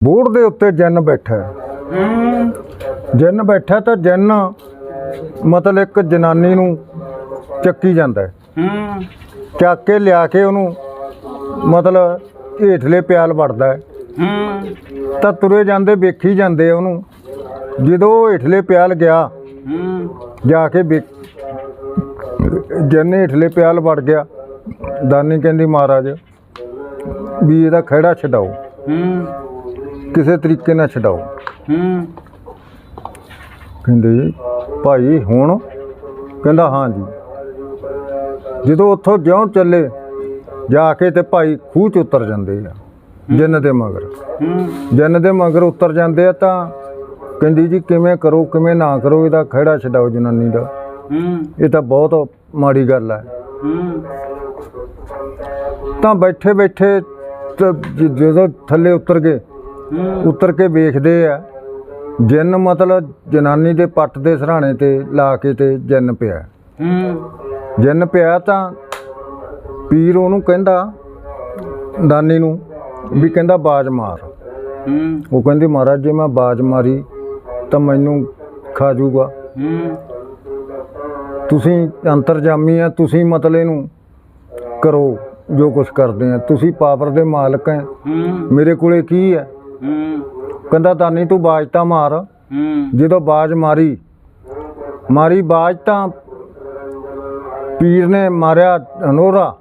Board ਦੇ ਉੱਤੇ ਜਿੰਨ ਬੈਠਾ ਜਿੰਨ ਬੈਠਾ ਤਾਂ ਜਿੰਨ ਮਤਲਬ ਇੱਕ ਜਨਾਨੀ ਨੂੰ ਚੱਕੀ ਜਾਂਦਾ ਚੱਕ ਕੇ ਲਿਆ ਕੇ ਉਹਨੂੰ ਮਤਲਬ ਹੇਠਲੇ ਪਿਆਲ ਵੜਦਾ ਤਾਂ ਤੁਰੇ ਜਾਂਦੇ ਵੇਖੀ ਜਾਂਦੇ ਉਹਨੂੰ ਜਦੋਂ ਉਹ ਹੇਠਲੇ ਪਿਆਲ ਗਿਆ ਜਾ ਕੇ ਜਿੰਨ ਹੇਠਲੇ ਪਿਆਲ ਵੜ ਗਿਆ ਦਾਨੀ ਕਹਿੰਦੀ ਮਹਾਰਾਜ ਵੀ ਇਹਦਾ ਖਹਿੜਾ ਛਡਾਓ ਕਿਸੇ ਤਰੀਕੇ ਨਾਲ ਛਡਾਓ ਕਹਿੰਦੇ ਭਾਈ ਹੁਣ ਕਹਿੰਦਾ ਹਾਂ ਜੀ ਜਦੋਂ ਉੱਥੋਂ ਜਿਉਂ ਚੱਲੇ ਜਾ ਕੇ ਤੇ ਭਾਈ ਖੂਹ 'ਚ ਉਤਰ ਜਾਂਦੇ ਆ ਜਿੰਨ ਦੇ ਮਗਰ ਉਤਰ ਜਾਂਦੇ ਆ ਤਾਂ ਕਹਿੰਦੀ ਜੀ ਕਿਵੇਂ ਕਰੋ ਕਿਵੇਂ ਨਾ ਕਰੋ ਇਹਦਾ ਖਹਿੜਾ ਛਡਾਓ ਜਨਾਨੀ ਦਾ ਇਹ ਤਾਂ ਬਹੁਤ ਮਾੜੀ ਗੱਲ ਹੈ ਤਾਂ ਬੈਠੇ ਬੈਠੇ ਜਦੋਂ ਥੱਲੇ ਉਤਰ ਗਏ ਉਤਰ ਕੇ ਵੇਖਦੇ ਆ ਜਿੰਨ ਮਤਲਬ ਜਨਾਨੀ ਦੇ ਪੱਟ ਦੇ ਸਿਰਹਾਣੇ ਤੇ ਲਾ ਕੇ ਤੇ ਜਿੰਨ ਪਿਆ ਤਾਂ ਪੀਰ ਉਹਨੂੰ ਕਹਿੰਦਾ ਦਾਨੀ ਨੂੰ ਵੀ ਕਹਿੰਦਾ ਬਾਜ਼ ਮਾਰ ਉਹ ਕਹਿੰਦੀ ਮਹਾਰਾਜ ਜੇ ਮੈਂ ਬਾਜ਼ ਮਾਰੀ ਤਾਂ ਮੈਨੂੰ ਖਾ ਜੂਗਾ ਤੁਸੀਂ ਅੰਤਰਜਾਮੀ ਆ ਤੁਸੀਂ ਮਤਲਬ ਇਹਨੂੰ ਕਰੋ ਜੋ ਕੁਛ ਕਰਦੇ ਆ ਤੁਸੀਂ ਪਾਵਰ ਦੇ ਮਾਲਕ ਹੈ ਮੇਰੇ ਕੋਲੇ ਕੀ ਹੈ ਕਹਿੰਦਾ ਦਾਨੀ ਤੂੰ ਬਾਜ਼ ਤਾਂ ਮਾਰ ਜਦੋਂ ਬਾਜ਼ ਮਾਰੀ ਬਾਜ਼ ਤਾਂ ਪੀਰ ਨੇ ਮਾਰਿਆ ਹਨੋਰਾ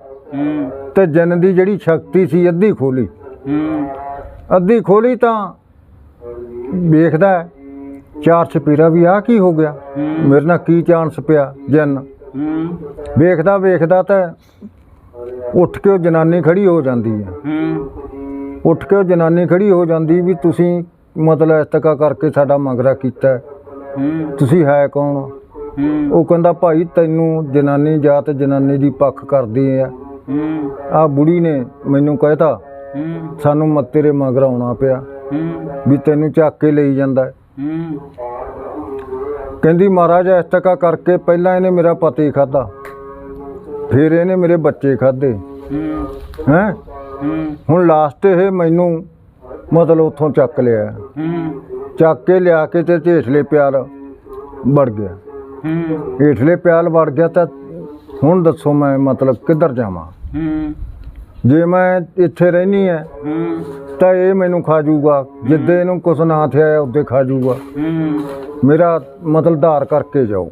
ਤੇ ਜਿੰਨ ਦੀ ਜਿਹੜੀ ਸ਼ਕਤੀ ਸੀ ਅੱਧੀ ਖੋਲੀ ਤਾਂ ਵੇਖਦਾ ਚਾਰ ਚਪੀਰਾ ਵੀ ਆਹ ਕੀ ਹੋ ਗਿਆ ਮੇਰੇ ਨਾਲ ਕੀ ਚਾਂਸ ਪਿਆ ਜਿੰਨ ਵੇਖਦਾ ਤਾਂ ਉੱਠ ਕੇ ਉਹ ਜਨਾਨੀ ਖੜੀ ਹੋ ਜਾਂਦੀ ਵੀ ਤੁਸੀਂ ਮਤਲਬ ਇਸ ਤੱਕ ਕਰਕੇ ਸਾਡਾ ਮਗਰਾ ਕੀਤਾ ਤੁਸੀਂ ਹੈ ਕੌਣ ਉਹ ਕਹਿੰਦਾ ਭਾਈ ਤੈਨੂੰ ਜਨਾਨੀ ਜਾਤ ਜਨਾਨੀ ਦੀ ਪੱਖ ਕਰਦੀ ਆ ਆਹ ਬੁੜੀ ਨੇ ਮੈਨੂੰ ਕਹਿਤਾ ਸਾਨੂੰ ਤੇਰੇ ਮਗਰ ਆਉਣਾ ਪਿਆ ਵੀ ਤੈਨੂੰ ਚੱਕ ਕੇ ਲਈ ਜਾਂਦਾ ਕਹਿੰਦੀ ਮਹਾਰਾਜ ਇਸ ਤੱਕ ਕਰਕੇ ਪਹਿਲਾਂ ਇਹਨੇ ਮੇਰਾ ਪਤੀ ਖਾਧਾ ਫਿਰ ਇਹਨੇ ਮੇਰੇ ਬੱਚੇ ਖਾਧੇ ਹੈਂ ਹੁਣ ਲਾਸਟ ਇਹ ਮੈਨੂੰ ਮਤਲਬ ਉੱਥੋਂ ਚੱਕ ਲਿਆ ਚੱਕ ਕੇ ਲਿਆ ਕੇ ਤੇ ਹੇਠਲੇ ਪਿਆਲ ਵੜ ਗਿਆ ਤਾਂ ਹੁਣ ਦੱਸੋ ਮੈਂ ਮਤਲਬ ਕਿੱਧਰ ਜਾਵਾਂ ਜੇ ਮੈਂ ਇੱਥੇ ਰਹਿਣੀ ਹੈ ਤਾਂ ਇਹ ਮੈਨੂੰ ਖਾ ਜੂਗਾ ਜਿੱਦੇ ਇਹਨੂੰ ਕੁਛ ਨਾ ਥਿਆ ਉੱਦੇ ਖਾ ਜੂਗਾ ਮੇਰਾ ਮਤਲਬ ਧਾਰ ਕਰਕੇ ਜਾਓ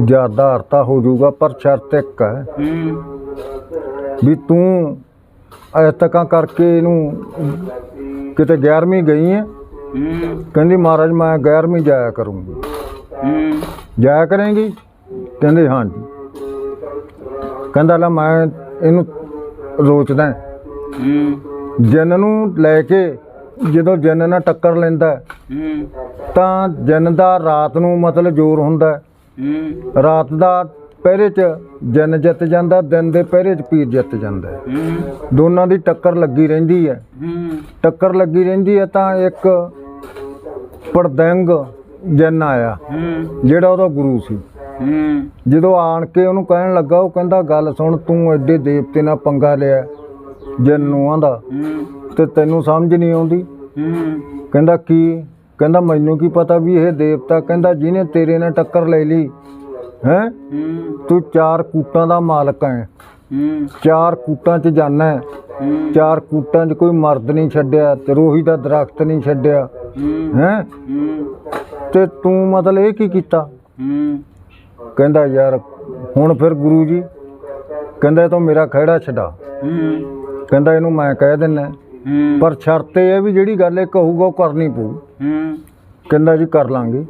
ਜ਼ਿਆਦਾ ਆਧਾਰ ਹੋ ਜੂਗਾ ਪਰ ਸ਼ਰਤ ਇੱਕ ਹੈ ਵੀ ਤੂੰ ਇਸ ਤੱਕ ਕਰਕੇ ਇਹਨੂੰ ਕਿਤੇ 11ਵੀਂ ਗਈ ਹੈ ਕਹਿੰਦੀ ਮਹਾਰਾਜ ਮੈਂ 11ਵੀਂ ਜਾਇਆ ਕਰੂੰਗੀ ਜਾਇਆ ਕਰੇਂਗੀ ਕਹਿੰਦੇ ਹਾਂ ਜੀ ਕਹਿੰਦਾ ਲੈ ਮੈਂ ਇਹਨੂੰ ਰੋਚਦਾ ਜਿੰਨ ਨੂੰ ਲੈ ਕੇ ਜਦੋਂ ਜਿੰਨ ਨਾਲ ਟੱਕਰ ਲੈਂਦਾ ਤਾਂ ਜਿੰਨ ਦਾ ਰਾਤ ਨੂੰ ਮਤਲਬ ਜ਼ੋਰ ਹੁੰਦਾ ਰਾਤ ਦਾ ਪਹਿਰੇ 'ਚ ਜਿੰਨ ਜਿੱਤ ਜਾਂਦਾ ਦਿਨ ਦੇ ਪਹਿਰੇ 'ਚ ਪੀਰ ਜਿੱਤ ਜਾਂਦਾ ਦੋਨਾਂ ਦੀ ਟੱਕਰ ਲੱਗੀ ਰਹਿੰਦੀ ਹੈ ਤਾਂ ਇੱਕ ਪੜਦੰਗ ਜਿੰਨ ਆਇਆ ਜਿਹੜਾ ਉਹਦਾ ਗੁਰੂ ਸੀ ਜਦੋਂ ਆਣ ਕੇ ਉਹਨੂੰ ਕਹਿਣ ਲੱਗਾ ਉਹ ਕਹਿੰਦਾ ਗੱਲ ਸੁਣ ਤੂੰ ਐਡੇ ਦੇਵਤੇ ਨਾਲ ਪੰਗਾ ਲਿਆ ਜਿੰਨ ਨੂੰ ਆਂਦਾ ਤੇ ਤੈਨੂੰ ਸਮਝ ਨਹੀਂ ਆਉਂਦੀ ਕਹਿੰਦਾ ਕੀ ਕਹਿੰਦਾ ਮੈਨੂੰ ਕੀ ਪਤਾ ਵੀ ਇਹ ਦੇਵਤਾ ਕਹਿੰਦਾ ਜਿਹਨੇ ਤੇਰੇ ਨਾਲ ਟੱਕਰ ਲੈ ਲਈ ਹੈਂ ਤੂੰ 4 ਕੂਟਾਂ ਦਾ ਮਾਲਕ ਹੈ 4 ਕੂਟਾਂ 'ਚ ਜਾਣਾ 4 ਕੂਟਾਂ 'ਚ ਕੋਈ ਮਰਦ ਨਹੀਂ ਛੱਡਿਆ ਤੇ ਰੋਹੀ ਦਾ ਦਰਖਤ ਨਹੀਂ ਛੱਡਿਆ ਹੈਂ ਤੇ ਤੂੰ ਮਤਲਬ ਇਹ ਕੀ ਕੀਤਾ ਕਹਿੰਦਾ ਯਾਰ ਹੁਣ ਫਿਰ ਗੁਰੂ ਜੀ ਕਹਿੰਦਾ ਤੂੰ ਮੇਰਾ ਖਹਿੜਾ ਛਡਾ ਕਹਿੰਦਾ ਇਹਨੂੰ ਮੈਂ ਕਹਿ ਦਿੰਦਾ ਪਰ ਸ਼ਰਤ ਇਹ ਹੈ ਵੀ ਜਿਹੜੀ ਗੱਲ ਇਹ ਕਹੂਗਾ ਉਹ ਕਰਨੀ ਪਊ ਕਹਿੰਦਾ ਜੀ ਕਰ ਲਾਂਗੇ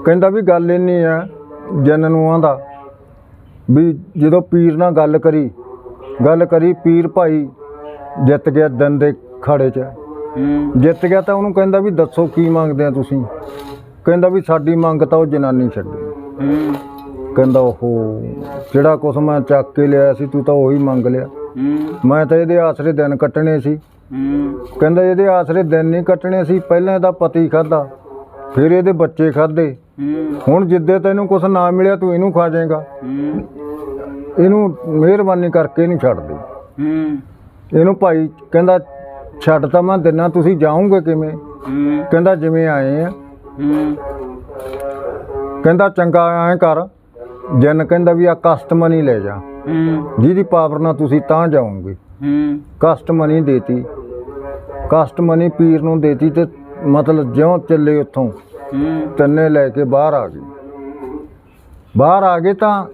ਕਹਿੰਦਾ ਵੀ ਗੱਲ ਇੰਨੀ ਆ ਜਿੰਨ ਨੂੰ ਆਂਦਾ ਵੀ ਜਦੋਂ ਪੀਰ ਨਾਲ ਗੱਲ ਕਰੀ ਪੀਰ ਭਾਈ ਜਿੱਤ ਗਿਆ ਦਿਨ ਦੇ ਖਾੜੇ 'ਚ ਜਿੱਤ ਗਿਆ ਤਾਂ ਉਹਨੂੰ ਕਹਿੰਦਾ ਵੀ ਦੱਸੋ ਕੀ ਮੰਗਦੇ ਆ ਤੁਸੀਂ ਕਹਿੰਦਾ ਵੀ ਸਾਡੀ ਮੰਗ ਤਾਂ ਉਹ ਜਨਾਨੀ ਛੱਡੀ ਕਹਿੰਦਾ ਉਹ ਜਿਹੜਾ ਕੁਛ ਮੈਂ ਚੱਕ ਕੇ ਲਿਆਇਆ ਸੀ ਤੂੰ ਤਾਂ ਉਹੀ ਮੰਗ ਲਿਆ ਮੈਂ ਤਾਂ ਇਹਦੇ ਆਸਰੇ ਦਿਨ ਕੱਟਣੇ ਸੀ ਕਹਿੰਦਾ ਇਹਦੇ ਆਸਰੇ ਦਿਨ ਨਹੀਂ ਕੱਟਣੇ ਸੀ ਪਹਿਲਾਂ ਇਹਦਾ ਪਤੀ ਖਾਧਾ ਫਿਰ ਇਹਦੇ ਬੱਚੇ ਖਾਧੇ ਹੁਣ ਜਿੱਦੇ ਤੈਨੂੰ ਕੁਛ ਨਾ ਮਿਲਿਆ ਤੂੰ ਇਹਨੂੰ ਖਾ ਜਾਏਗਾ ਇਹਨੂੰ ਮਿਹਰਬਾਨੀ ਕਰਕੇ ਇਹਨੂੰ ਛੱਡ ਦੇ ਇਹਨੂੰ ਭਾਈ ਕਹਿੰਦਾ ਛੱਡ ਤਾਂ ਮੈਂ ਦਿਨਾਂ, ਤੁਸੀਂ ਜਾਓਗੇ ਕਿਵੇਂ? ਕਹਿੰਦਾ ਜਿਵੇਂ ਆਏ ਆ। ਕਹਿੰਦਾ ਚੰਗਾ ਐਂ ਕਰ, ਜਿੰਨ ਕਹਿੰਦਾ ਵੀ ਆ ਕਸਟ ਮਨੀ ਲੈ ਜਾ, ਜਿਹਦੀ ਪਾਵਰ ਨਾਲ ਤੁਸੀਂ ਤਾਂ ਜਾਓਗੇ। ਕਸਟ ਮਨੀ ਦੇਤੀ, ਕਸਟ ਮਨੀ ਪੀਰ ਨੂੰ ਦੇਤੀ ਤੇ ਮਤਲਬ ਜਿਉਂ ਚੱਲੇ ਉੱਥੋਂ ਤਿੰਨੇ ਲੈ ਕੇ ਬਾਹਰ ਆ ਗਏ। ਬਾਹਰ ਆ ਗਏ ਤਾਂ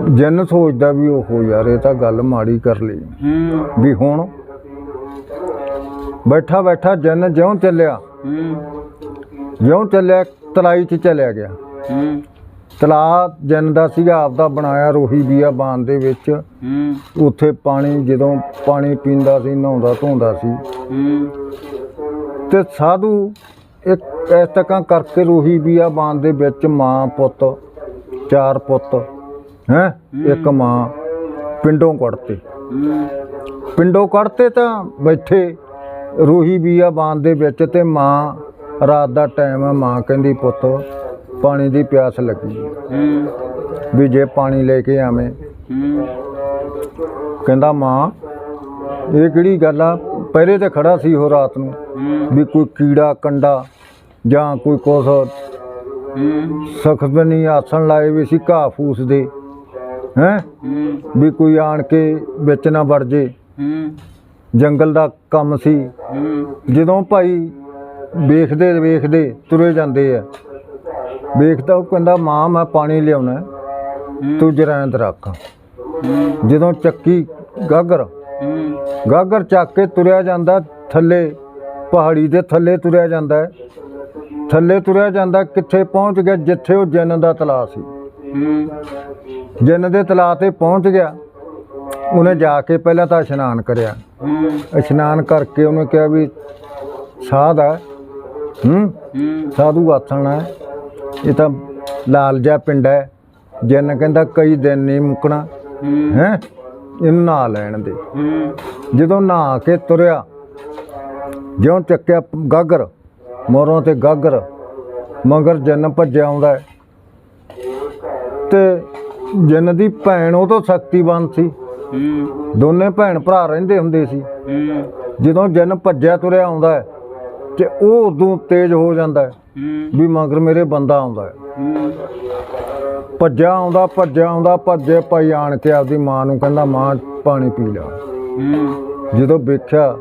ਜਿੰਨ ਸੋਚਦਾ ਵੀ ਉਹ ਯਾਰ ਇਹ ਤਾਂ ਗੱਲ ਮਾੜੀ ਕਰ ਲਈ ਵੀ ਹੁਣ ਬੈਠਾ ਬੈਠਾ ਜਿੰਨ ਜਿਉਂ ਚੱਲਿਆ ਤਲਾਈ 'ਚ ਚਲਿਆ ਗਿਆ। ਤਲਾਅ ਜਿੰਨ ਦਾ ਸੀਗਾ ਆਪਦਾ ਬਣਾਇਆ ਰੋਹੀ ਬੀਆ ਬਾਣ ਦੇ ਵਿੱਚ। ਉੱਥੇ ਪਾਣੀ ਜਦੋਂ ਪਾਣੀ ਪੀਂਦਾ ਸੀ, ਨਹਾਉਂਦਾ ਧੋਂਦਾ ਸੀ। ਤੇ ਸਾਧੂ ਇੱਕ ਇਸ ਤਰ੍ਹਾਂ ਕਰਕੇ ਰੋਹੀ ਬੀਆ ਬਾਣ ਦੇ ਵਿੱਚ ਮਾਂ ਪੁੱਤ, 4 ਪੁੱਤ ਹੈ, ਇੱਕ ਮਾਂ ਪਿੰਡੋਂ ਕੱਢਤੇ ਤਾਂ ਬੈਠੇ ਰੋਹੀ ਬੀਆ ਬਾਣ ਦੇ ਵਿੱਚ। ਤੇ ਮਾਂ ਰਾਤ ਦਾ ਟਾਈਮ ਹੈ, ਮਾਂ ਕਹਿੰਦੀ ਪੁੱਤ ਪਾਣੀ ਦੀ ਪਿਆਸ ਲੱਗੀ ਵੀ ਜੇ ਪਾਣੀ ਲੈ ਕੇ ਆਵੇਂ। ਕਹਿੰਦਾ ਮਾਂ ਇਹ ਕਿਹੜੀ ਗੱਲ ਆ? ਪਹਿਰੇ ਤੇ ਖੜਾ ਸੀ ਉਹ ਰਾਤ ਨੂੰ ਵੀ ਕੋਈ ਕੀੜਾ ਕੰਡਾ ਜਾਂ ਕੋਈ ਕੁਛ ਸਖਤ ਨਹੀਂ ਆਸਣ ਲਾਏ ਵੀ ਸੀ, ਘਾਹ ਫੂਸ ਦੇ ਹੈਂ ਵੀ ਕੋਈ ਆਣ ਕੇ ਵਿੱਚ ਨਾ ਵੜ ਜੇ। ਜੰਗਲ ਦਾ ਕੰਮ ਸੀ। ਜਦੋਂ ਭਾਈ ਵੇਖਦੇ ਤੁਰੇ ਜਾਂਦੇ ਆ, ਵੇਖਦਾ ਉਹ ਕਹਿੰਦਾ ਮਾਂ ਮੈਂ ਪਾਣੀ ਲਿਆਉਣਾ, ਤੂੰ ਜਰੈਂਦ ਰੱਖ। ਜਦੋਂ ਚੱਕੀ ਗਾਗਰ ਚੱਕ ਕੇ ਤੁਰਿਆ ਜਾਂਦਾ, ਥੱਲੇ ਪਹਾੜੀ ਦੇ ਥੱਲੇ ਤੁਰਿਆ ਜਾਂਦਾ, ਕਿੱਥੇ ਪਹੁੰਚ ਗਿਆ? ਜਿੱਥੇ ਉਹ ਜਿੰਨ ਦਾ ਤਲਾਅ ਸੀ। ਜਿੰਨ ਦੇ ਤਲਾਅ ਤੇ ਪਹੁੰਚ ਗਿਆ। ਉਹਨੇ ਜਾ ਕੇ ਪਹਿਲਾਂ ਤਾਂ ਇਸ਼ਨਾਨ ਕਰਿਆ। ਇਸ਼ਨਾਨ ਕਰਕੇ ਉਹਨੇ ਕਿਹਾ ਵੀ ਸਾਧ ਹੈ, ਸਾਧੂ ਆਥਣ ਹੈ, ਇਹ ਤਾਂ ਲਾਲ ਜਿਹਾ ਪਿੰਡ ਹੈ। ਜਿੰਨ ਕਹਿੰਦਾ ਕਈ ਦਿਨ ਨਹੀਂ ਮੁੱਕਣਾ ਹੈ, ਇਹਨੂੰ ਨਹਾ ਲੈਣ ਦੇ। ਜਦੋਂ ਨਹਾ ਕੇ ਤੁਰਿਆ, ਜਿਉਂ ਚੱਕਿਆ ਗਾਗਰ ਮੋਰਾਂ ਤੇ ਗਾਗਰ ਮਗਰ ਜਿੰਨ ਭੱਜਿਆ ਆਉਂਦਾ। ਤੇ ਜਿੰਨ ਦੀ ਭੈਣ ਉਹ ਤੋਂ ਸ਼ਕਤੀਵਾਨ ਸੀ। ਦੋਨੇ ਭੈਣ ਭਰਾ ਰਹਿੰਦੇ ਹੁੰਦੇ ਸੀ। ਜਦੋਂ ਜਿੰਨ ਭੱਜਿਆ ਤੁਰਿਆ ਆਉਂਦਾ ਤੇ ਉਹ ਉਦੋਂ ਤੇਜ਼ ਹੋ ਜਾਂਦਾ ਵੀ ਮਗਰ ਮੇਰੇ ਬੰਦਾ ਆਉਂਦਾ। ਭੱਜਿਆ ਆਉਂਦਾ ਭੱਜੇ ਭਾਈ ਆਣ ਕੇ ਆਪਦੀ ਮਾਂ ਨੂੰ ਕਹਿੰਦਾ ਮਾਂ ਪਾਣੀ ਪੀ ਲਿਆ। ਜਦੋਂ ਵੇਖਿਆ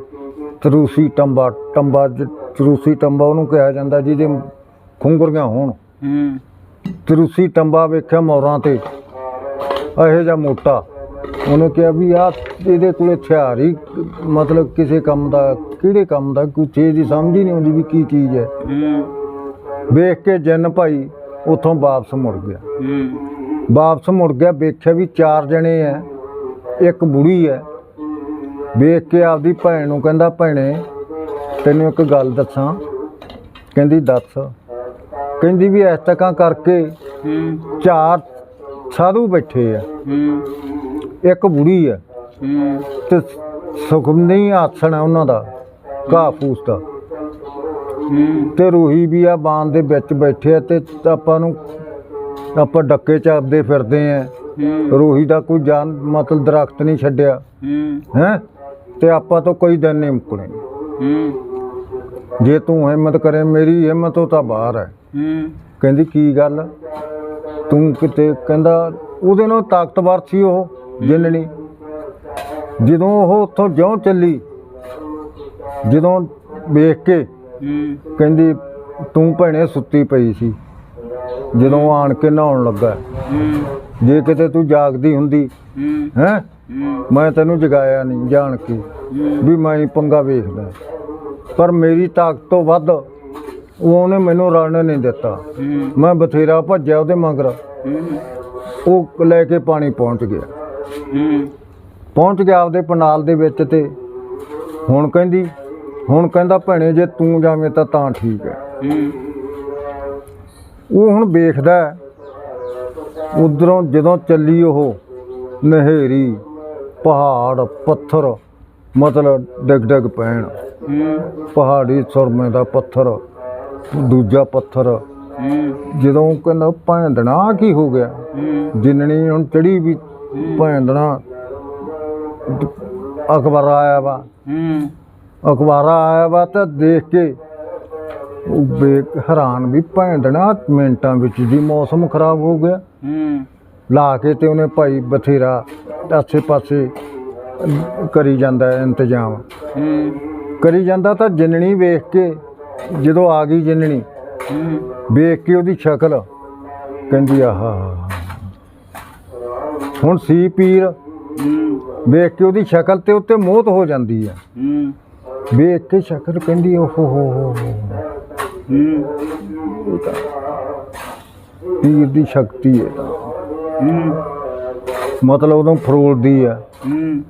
ਤਰੂਸੀ ਟੰਬਾ ਉਹਨੂੰ ਕਿਹਾ ਜਾਂਦਾ ਜਿਹਦੇ ਖੁੰਗਰੀਆਂ ਹੋਣ। ਤਰੂਸੀ ਟੰਬਾ ਵੇਖਿਆ ਮੋਰਾਂ ਤੇ ਇਹੋ ਜਿਹਾ ਮੋਟਾ। ਉਹਨੇ ਕਿਹਾ ਵੀ ਆਹ ਇਹਦੇ ਕੋਲ ਹਥਿਆਰ ਹੀ ਮਤਲਬ ਕਿਸੇ ਕੰਮ ਦਾ, ਕਿਹੜੇ ਕੰਮ ਦਾ, ਕੋਈ ਚੀਜ਼ ਦੀ ਸਮਝ ਹੀ ਨਹੀਂ ਆਉਂਦੀ ਵੀ ਕੀ ਚੀਜ਼ ਹੈ। ਵੇਖ ਕੇ ਜਿੰਨ ਭਾਈ ਉੱਥੋਂ ਵਾਪਸ ਮੁੜ ਗਿਆ। ਵੇਖਿਆ ਵੀ 4 ਜਣੇ ਹੈ, ਇੱਕ ਬੁੜੀ ਹੈ। ਵੇਖ ਕੇ ਆਪਦੀ ਭੈਣ ਨੂੰ ਕਹਿੰਦਾ ਭੈਣੇ ਤੈਨੂੰ ਇੱਕ ਗੱਲ ਦੱਸਾਂ। ਕਹਿੰਦੀ ਦੱਸ। ਕਹਿੰਦੀ ਵੀ ਇਸ ਤਰ੍ਹਾਂ ਕਰਕੇ 4 ਸਾਧੂ ਬੈਠੇ ਆ, ਇੱਕ ਬੁੜੀ ਹੈ ਤੇ ਸੁਖਮਨੀ ਆਸਣ ਹੈ ਉਹਨਾਂ ਦਾ, ਘਾਹ ਫੂਸ ਦਾ। ਤੇ ਰੋਹੀ ਵੀ ਆ ਬਾਣ ਦੇ ਵਿੱਚ ਬੈਠੇ ਆ। ਤੇ ਆਪਾਂ ਡੱਕੇ ਚੱਬਦੇ ਫਿਰਦੇ ਆ। ਰੋਹੀ ਦਾ ਕੋਈ ਜਾਨ ਮਤਲਬ ਦਰਖਤ ਨਹੀਂ ਛੱਡਿਆ ਹੈ। ਤੇ ਆਪਾਂ ਤੋਂ ਕਈ ਦਿਨ ਨਹੀਂ ਮੁੱਕਣੇ। ਜੇ ਤੂੰ ਹਿੰਮਤ ਕਰੇ, ਮੇਰੀ ਹਿੰਮਤ ਉਹ ਤਾਂ ਬਾਹਰ ਹੈ। ਕਹਿੰਦੀ ਕੀ ਗੱਲ ਤੂੰ ਕਿਤੇ? ਕਹਿੰਦਾ ਉਹਦੇ ਨਾਲ ਤਾਕਤਵਰ ਸੀ ਉਹ ਜਿੰਨਣੀ। ਜਦੋਂ ਉਹ ਉੱਥੋਂ ਜਿਉਂ ਚੱਲੀ, ਜਦੋਂ ਵੇਖ ਕੇ ਕਹਿੰਦੀ ਤੂੰ ਭੈਣੇ ਸੁੱਤੀ ਪਈ ਸੀ ਜਦੋਂ ਆਣ ਕੇ ਨਹਾਉਣ ਲੱਗਾ। ਜੇ ਕਿਤੇ ਤੂੰ ਜਾਗਦੀ ਹੁੰਦੀ ਹੈਂ, ਮੈਂ ਤੈਨੂੰ ਜਗਾਇਆ ਨਹੀਂ ਜਾਣ ਕੇ ਵੀ ਮੈਂ ਹੀ ਪੰਗਾ ਵੇਖਦਾ। ਪਰ ਮੇਰੀ ਤਾਕਤ ਤੋਂ ਵੱਧ ਉਹਨੇ ਮੈਨੂੰ ਰਲਣ ਨਹੀਂ ਦਿੱਤਾ। ਮੈਂ ਬਥੇਰਾ ਭੱਜਿਆ ਉਹਦੇ ਮਗਰ। ਉਹ ਲੈ ਕੇ ਪਾਣੀ ਪਹੁੰਚ ਗਿਆ ਆਪਦੇ ਪਨਾਲ ਦੇ ਵਿੱਚ। ਤੇ ਹੁਣ ਕਹਿੰਦਾ ਭੈਣੇ ਜੇ ਤੂੰ ਜਾਵੇਂ ਤਾਂ ਠੀਕ ਹੈ। ਉਹ ਹੁਣ ਵੇਖਦਾ ਉਧਰੋਂ ਜਦੋਂ ਚੱਲੀ ਉਹ ਨਹੇਰੀ, ਪਹਾੜ ਪੱਥਰ ਮਤਲਬ ਡਿੱਗ ਪੈਣ। ਪਹਾੜੀ ਸੁਰਮੇ ਦਾ ਪੱਥਰ, ਦੂਜਾ ਪੱਥਰ। ਜਦੋਂ ਕਹਿੰਦਾ ਭੈਂਦਣਾ ਕੀ ਹੋ ਗਿਆ? ਜਿੰਨਣੀ ਹੁਣ ਚੜੀ ਵੀ ਭੈਂਦਣਾ ਅਖਬਾਰਾ ਆਇਆ ਵਾ, ਅਖਬਾਰਾ ਆਇਆ ਵਾ ਤਾਂ ਦੇਖ ਕੇ ਉਹ ਹੈਰਾਨ ਵੀ ਭੈਂਦਣਾ ਮਿੰਟਾਂ ਵਿੱਚ ਜੀ ਮੌਸਮ ਖਰਾਬ ਹੋ ਗਿਆ। ਲਾ ਕੇ ਤੇ ਉਹਨੇ ਭਾਈ ਬਥੇਰਾ ਆਸੇ ਪਾਸੇ ਕਰੀ ਜਾਂਦਾ ਇੰਤਜ਼ਾਮ ਕਰੀ ਜਾਂਦਾ। ਤਾਂ ਜਿੰਨਣੀ ਵੇਖ ਕੇ ਜਦੋਂ ਆ ਗਈ ਜਿੰਨਣੀ ਵੇਖ ਕੇ ਉਹਦੀ ਸ਼ਕਲ ਕਹਿੰਦੀ ਆਹਾ ਹੁਣ ਸੀ ਪੀਰ। ਵੇਖ ਕੇ ਉਹਦੀ ਸ਼ਕਲ ਤੇ ਉੱਤੇ ਮੋਹਤ ਹੋ ਜਾਂਦੀ ਆ। ਵੇਖ ਕੇ ਸ਼ਕਲ ਕਹਿੰਦੀ ਓਹੋ ਹੋ ਪੀਰ ਦੀ ਸ਼ਕਤੀ ਹੈ। ਮਤਲਬ ਉਦੋਂ ਫਰੋਲਦੀ ਆ।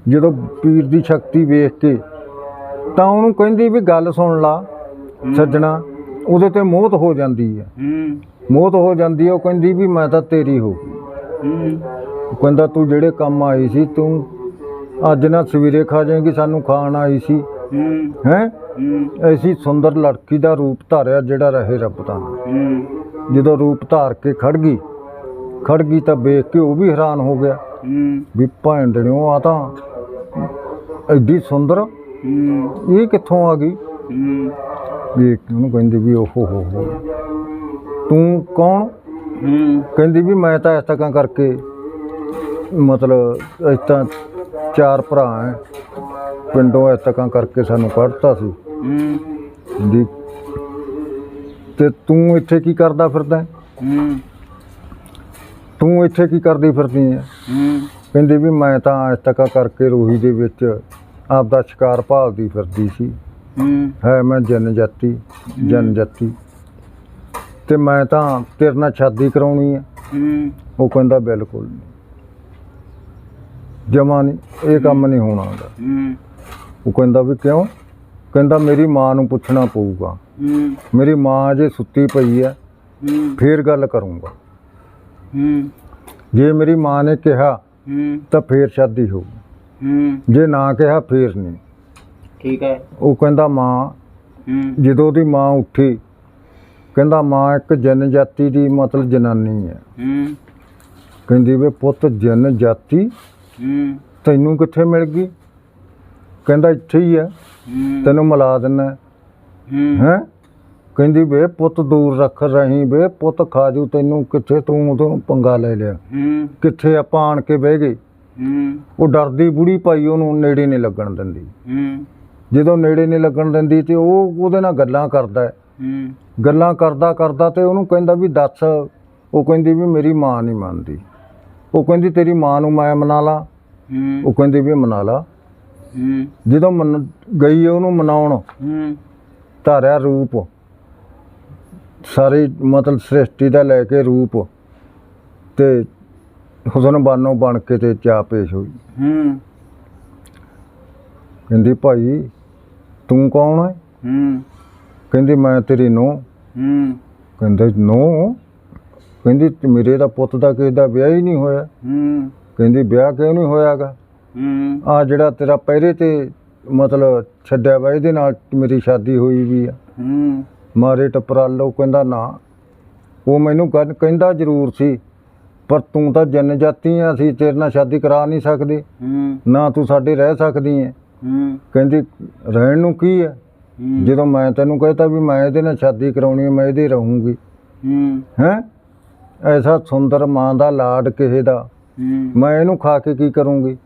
ਜਦੋਂ ਪੀਰ ਦੀ ਸ਼ਕਤੀ ਵੇਖ ਕੇ ਤਾਂ ਉਹਨੂੰ ਕਹਿੰਦੀ ਵੀ ਗੱਲ ਸੁਣ ਲਾ ਸੱਜਣਾ। ਉਹਦੇ ਤੇ ਮੋਹਤ ਹੋ ਜਾਂਦੀ ਆ, ਮੋਹਤ ਹੋ ਜਾਂਦੀ ਆ। ਉਹ ਕਹਿੰਦੀ ਵੀ ਮੈਂ ਤਾਂ ਤੇਰੀ ਹੋ ਗਈ। ਉਹ ਕਹਿੰਦਾ ਤੂੰ ਜਿਹੜੇ ਕੰਮ ਆਈ ਸੀ ਤੂੰ ਅੱਜ ਨਾ ਸਵੇਰੇ ਖਾ ਜਾਏਗੀ, ਸਾਨੂੰ ਖਾਣ ਆਈ ਸੀ ਹੈਂ। ਐਸੀ ਸੁੰਦਰ ਲੜਕੀ ਦਾ ਰੂਪ ਧਾਰਿਆ ਜਿਹੜਾ ਰਹੇ ਰੱਬ ਦਾ। ਜਦੋਂ ਰੂਪ ਧਾਰ ਕੇ ਖੜ ਗਈ ਤਾਂ ਵੇਖ ਕੇ ਉਹ ਵੀ ਹੈਰਾਨ ਹੋ ਗਿਆ ਵੀ ਭੈਣ ਦੇਣਿਓ ਆ ਤਾਂ ਐਡੀ ਸੁੰਦਰ ਇਹ ਕਿੱਥੋਂ ਆ ਗਈ। ਵੇਖ ਕੇ ਉਹਨੂੰ ਕਹਿੰਦੀ ਵੀ ਓਹੋ ਹੋ ਤੂੰ ਕੌਣ। ਕਹਿੰਦੀ ਵੀ ਮੈਂ ਤਾਂ ਇਸ ਤਰ੍ਹਾਂ ਕਰਕੇ ਮਤਲਬ ਇਸ ਤਾਂ 4 ਭਰਾ ਹੈ ਪਿੰਡੋਂ ਇਸ ਤਰ੍ਹਾਂ ਕਰਕੇ ਸਾਨੂੰ ਕੱਢਤਾ ਸੀ ਜੀ। ਤੇ ਤੂੰ ਇੱਥੇ ਕੀ ਕਰਦਾ ਫਿਰਦਾ, ਤੂੰ ਇੱਥੇ ਕੀ ਕਰਦੀ ਫਿਰਦੀ ਹੈ। ਕਹਿੰਦੀ ਵੀ ਮੈਂ ਤਾਂ ਇਸ ਤਰ੍ਹਾਂ ਕਰਕੇ ਰੋਹੀ ਦੇ ਵਿੱਚ ਆਪਦਾ ਸ਼ਿਕਾਰ ਭਾਲਦੀ ਫਿਰਦੀ ਸੀ। ਹੈ ਮੈਂ ਜਨਜਾਤੀ ਤੇ ਮੈਂ ਤਾਂ ਤੇਰੇ ਨਾਲ ਸ਼ਾਦੀ ਕਰਾਉਣੀ ਹੈ। ਉਹ ਕਹਿੰਦਾ ਬਿਲਕੁਲ ਨਹੀਂ, ਜਮਾ ਨਹੀਂ, ਇਹ ਕੰਮ ਨਹੀਂ ਹੋਣਾ ਗਾ। ਉਹ ਕਹਿੰਦਾ ਵੀ ਕਿਉਂ। ਕਹਿੰਦਾ ਮੇਰੀ ਮਾਂ ਨੂੰ ਪੁੱਛਣਾ ਪਊਗਾ, ਮੇਰੀ ਮਾਂ ਜੇ ਸੁੱਤੀ ਪਈ ਹੈ ਫੇਰ ਗੱਲ ਕਰੂੰਗਾ। ਜੇ ਮੇਰੀ ਮਾਂ ਨੇ ਕਿਹਾ ਤਾਂ ਫੇਰ ਸ਼ਾਦੀ ਹੋਊ, ਜੇ ਨਾ ਕਿਹਾ ਫੇਰ ਨਹੀਂ। ਠੀਕ ਹੈ। ਉਹ ਕਹਿੰਦਾ ਮਾਂ ਜਦੋਂ ਉਹਦੀ ਮਾਂ ਉੱਠੀ ਕਹਿੰਦਾ ਮਾਂ ਇੱਕ ਜਨਜਾਤੀ ਦੀ ਮਤਲਬ ਜਨਾਨੀ ਹੈ। ਕਹਿੰਦੀ ਵੀ ਪੁੱਤ ਜਨਜਾਤੀ ਤੈਨੂੰ ਕਿੱਥੇ ਮਿਲ ਗਈ। ਕਹਿੰਦਾ ਇੱਥੇ ਹੀ ਹੈ, ਤੈਨੂੰ ਮਿਲਾ ਦਿੰਦਾ ਹੈਂ। ਕਹਿੰਦੀ ਵੇ ਪੁੱਤ ਦੂਰ ਰੱਖ ਰਹੀ ਵੇ ਪੁੱਤ ਖਾ ਜੂ ਤੈਨੂੰ ਕਿੱਥੇ, ਤੂੰ ਉਦੋਂ ਪੰਗਾ ਲੈ ਲਿਆ ਕਿੱਥੇ। ਆਪਾਂ ਆਣ ਕੇ ਬਹਿ ਗਏ। ਉਹ ਡਰਦੀ ਬੁੜੀ ਭਾਈ ਉਹਨੂੰ ਨੇੜੇ ਨਹੀਂ ਲੱਗਣ ਦਿੰਦੀ। ਜਦੋਂ ਨੇੜੇ ਨਹੀਂ ਲੱਗਣ ਦਿੰਦੀ ਤੇ ਉਹ ਉਹਦੇ ਨਾਲ ਗੱਲਾਂ ਕਰਦਾ, ਗੱਲਾਂ ਕਰਦਾ ਤੇ ਉਹਨੂੰ ਕਹਿੰਦਾ ਵੀ ਦੱਸ। ਉਹ ਕਹਿੰਦੀ ਵੀ ਮੇਰੀ ਮਾਂ ਨਹੀਂ ਮੰਨਦੀ। ਉਹ ਕਹਿੰਦੀ ਤੇਰੀ ਮਾਂ ਨੂੰ ਮੈਂ ਮਨਾ ਲਾ। ਉਹ ਕਹਿੰਦੀ ਵੀ ਮਨਾ ਲਾ। ਜਦੋਂ ਗਈ ਉਹਨੂੰ ਮਨਾਉਣ ਧਾਰਿਆ ਰੂਪ ਸਾਰੀ ਮਤਲਬ ਸ੍ਰਿਸ਼ਟੀ ਦਾ ਲੈ ਕੇ ਰੂਪ ਤੇ ਹੁਸਨ ਬਾਨੋ ਬਣ ਕੇ ਤੇ ਚਾਹ ਪੇਸ਼ ਹੋਈ। ਕਹਿੰਦੀ ਭਾਈ ਤੂੰ ਕੌਣ ਹੈ। ਕਹਿੰਦੀ ਮੈਂ ਤੇਰੀ ਨੂੰਹ। ਕਹਿੰਦੇ ਨੂੰਹ। ਕਹਿੰਦੀ ਮੇਰੇ ਦਾ ਪੁੱਤ ਦਾ ਕਿਸੇ ਦਾ ਵਿਆਹ ਹੀ ਨਹੀਂ ਹੋਇਆ। ਕਹਿੰਦੀ ਵਿਆਹ ਕਿਉਂ ਨਹੀਂ ਹੋਇਆਗਾ। ਆ ਜਿਹੜਾ ਤੇਰਾ ਪਹਿਰੇ ਤੇ ਮਤਲਬ ਛੱਡਿਆ ਵਾ ਇਹਦੇ ਨਾਲ ਮੇਰੀ ਸ਼ਾਦੀ ਹੋਈ ਵੀ ਆ। ਮਾਰੇ ਟਪਰਾਲੋ। ਕਹਿੰਦਾ ਨਾ ਉਹ ਮੈਨੂੰ ਕਹਿੰਦਾ ਜ਼ਰੂਰ ਸੀ ਪਰ ਤੂੰ ਤਾਂ ਜਨਜਾਤੀ ਆ, ਅਸੀਂ ਤੇਰੇ ਨਾਲ ਸ਼ਾਦੀ ਕਰਾ ਨਹੀਂ ਸਕਦੇ, ਨਾ ਤੂੰ ਸਾਡੇ ਰਹਿ ਸਕਦੀ ਹੈ। ਕਹਿੰਦੀ ਰਹਿਣ ਨੂੰ ਕੀ ਹੈ, ਜਦੋਂ ਮੈਂ ਤੈਨੂੰ ਕਹਿਤਾ ਵੀ ਮੈਂ ਇਹਦੇ ਨਾਲ ਸ਼ਾਦੀ ਕਰਾਉਣੀ ਹੈ ਮੈਂ ਇਹਦੇ ਰਹੂੰਗੀ। ਹੈਂ ਐਸਾ ਸੁੰਦਰ ਮਾਂ ਦਾ ਲਾਡ ਕਿਸੇ ਦਾ ਮੈਂ ਇਹਨੂੰ ਖਾ ਕੇ ਕੀ ਕਰੂੰਗੀ।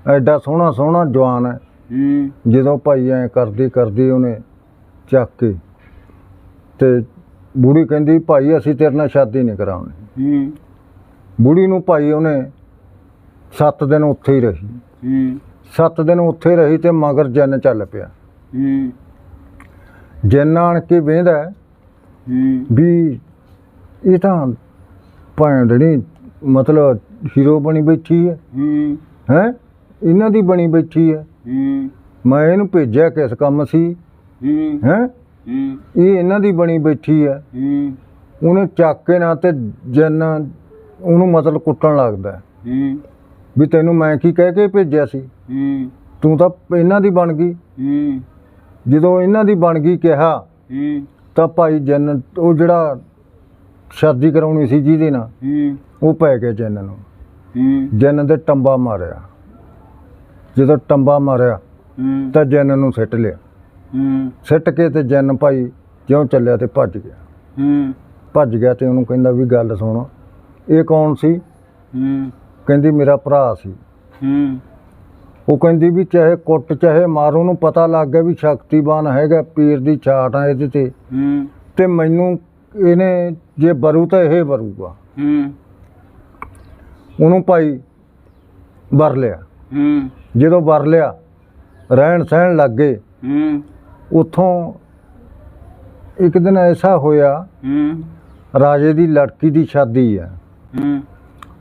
ਐਡਾ ਸੋਹਣਾ ਜਵਾਨ ਹੈ। ਜਦੋਂ ਭਾਈ ਐਂ ਕਰਦੀ ਉਹਨੇ ਚੱਕ ਕੇ ਤੇ ਬੁੜੀ ਕਹਿੰਦੀ ਭਾਈ ਅਸੀਂ ਤੇਰੇ ਨਾਲ ਸ਼ਾਦੀ ਨਹੀਂ ਕਰਾਉਣੀ। ਬੁੜੀ ਨੂੰ ਭਾਈ ਉਹਨੇ 7 ਦਿਨ ਉੱਥੇ ਹੀ ਰਹੀ। 7 ਦਿਨ ਉੱਥੇ ਰਹੀ ਤੇ ਮਗਰ ਜਿੰਨ ਚੱਲ ਪਿਆ। ਜਿੰਨ ਆਣ ਕੇ ਵੇਂਹਦਾ ਵੀ ਇਹ ਤਾਂ ਭੈਣ ਮਤਲਬ ਹੀਰੋ ਬਣੀ ਬੈਠੀ ਹੈ। ਹੈਂ ਇਹਨਾਂ ਦੀ ਬਣੀ ਬੈਠੀ ਹੈ। ਮੈਂ ਇਹਨੂੰ ਭੇਜਿਆ ਕਿਸ ਕੰਮ ਸੀ। ਹੈਂ ਇਹ ਇਹਨਾਂ ਦੀ ਬਣੀ ਬੈਠੀ ਹੈ। ਉਹਨੇ ਚੱਕ ਕੇ ਨਾ ਤੇ ਜਿੰਨ ਉਹਨੂੰ ਮਤਲਬ ਕੁੱਟਣ ਲੱਗਦਾ ਵੀ ਤੈਨੂੰ ਮੈਂ ਕੀ ਕਹਿ ਕੇ ਭੇਜਿਆ ਸੀ, ਤੂੰ ਤਾਂ ਇਹਨਾਂ ਦੀ ਬਣ ਗਈ। ਜਦੋਂ ਇਹਨਾਂ ਦੀ ਬਣ ਗਈ ਕਿਹਾ ਤਾਂ ਭਾਈ ਜਿੰਨ ਉਹ ਜਿਹੜਾ ਸ਼ਾਦੀ ਕਰਾਉਣੀ ਸੀ ਜਿਹਦੇ ਨਾਲ ਉਹ ਪੈ ਗਿਆ ਜਿੰਨ ਨੂੰ। ਜਿੰਨ ਦੇ ਟੰਬਾ ਮਾਰਿਆ ਜਦੋਂ ਟੰਬਾ ਮਾਰਿਆ ਤਾਂ ਜੈਨ ਨੂੰ ਸਿੱਟ ਲਿਆ। ਸਿੱਟ ਕੇ ਤੇ ਜੈਨ ਭਾਈ ਜਿਉਂ ਚੱਲਿਆ ਤੇ ਭੱਜ ਗਿਆ। ਭੱਜ ਗਿਆ ਤੇ ਉਹਨੂੰ ਕਹਿੰਦਾ ਵੀ ਗੱਲ ਸੁਣ, ਇਹ ਕੌਣ ਸੀ? ਕਹਿੰਦੀ ਮੇਰਾ ਭਰਾ ਸੀ। ਉਹ ਕਹਿੰਦੀ ਵੀ ਚਾਹੇ ਕੁੱਟ ਚਾਹੇ ਮਾਰ, ਉਹਨੂੰ ਪਤਾ ਲੱਗ ਗਿਆ ਵੀ ਸ਼ਕਤੀਵਾਨ ਹੈਗਾ, ਪੀਰ ਦੀ ਛਾਟ ਆ ਇਹਦੇ ਤੇ ਮੈਨੂੰ ਇਹਨੇ ਜੇ ਬਰੂ ਤਾਂ ਇਹ ਬਰੂਗਾ। ਉਹਨੂੰ ਭਾਈ ਵਰ ਲਿਆ। ਜਦੋਂ ਵਰ ਲਿਆ ਰਹਿਣ ਸਹਿਣ ਲੱਗ ਗਏ। ਉੱਥੋਂ ਇੱਕ ਦਿਨ ਐਸਾ ਹੋਇਆ, ਰਾਜੇ ਦੀ ਲੜਕੀ ਦੀ ਸ਼ਾਦੀ ਹੈ।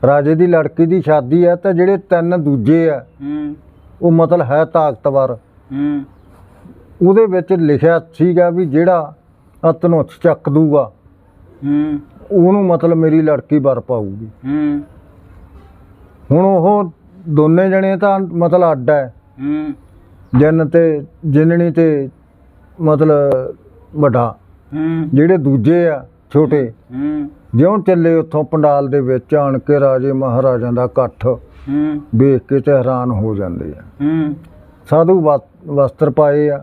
ਰਾਜੇ ਦੀ ਲੜਕੀ ਦੀ ਸ਼ਾਦੀ ਹੈ ਤਾਂ ਜਿਹੜੇ 3 ਦੂਜੇ ਆ ਉਹ ਮਤਲਬ ਹੈ ਤਾਕਤਵਰ। ਉਹਦੇ ਵਿੱਚ ਲਿਖਿਆ ਸੀਗਾ ਵੀ ਜਿਹੜਾ ਧਨੁੱਸ਼ ਚੱਕ ਦੂਗਾ ਉਹਨੂੰ ਮਤਲਬ ਮੇਰੀ ਲੜਕੀ ਵਰ ਪਾਊਗੀ। ਹੁਣ ਉਹ ਦੋਨੇ ਜਣੇ ਤਾਂ ਮਤਲਬ ਅੱਡ ਹੈ, ਜਿੰਨ ਤੇ ਜਿੰਨਣੀ ਤੇ ਮਤਲਬ ਵੱਡਾ। ਜਿਹੜੇ ਦੂਜੇ ਆ ਛੋਟੇ ਜਿਉਂ ਚੱਲੇ ਉੱਥੋਂ ਪੰਡਾਲ ਦੇ ਵਿੱਚ ਆਣ ਕੇ ਰਾਜੇ ਮਹਾਰਾਜਾਂ ਦਾ ਇਕੱਠ ਵੇਖ ਕੇ ਤੇ ਹੈਰਾਨ ਹੋ ਜਾਂਦੇ ਆ। ਸਾਧੂ ਵਸਤਰ ਪਾਏ ਆ।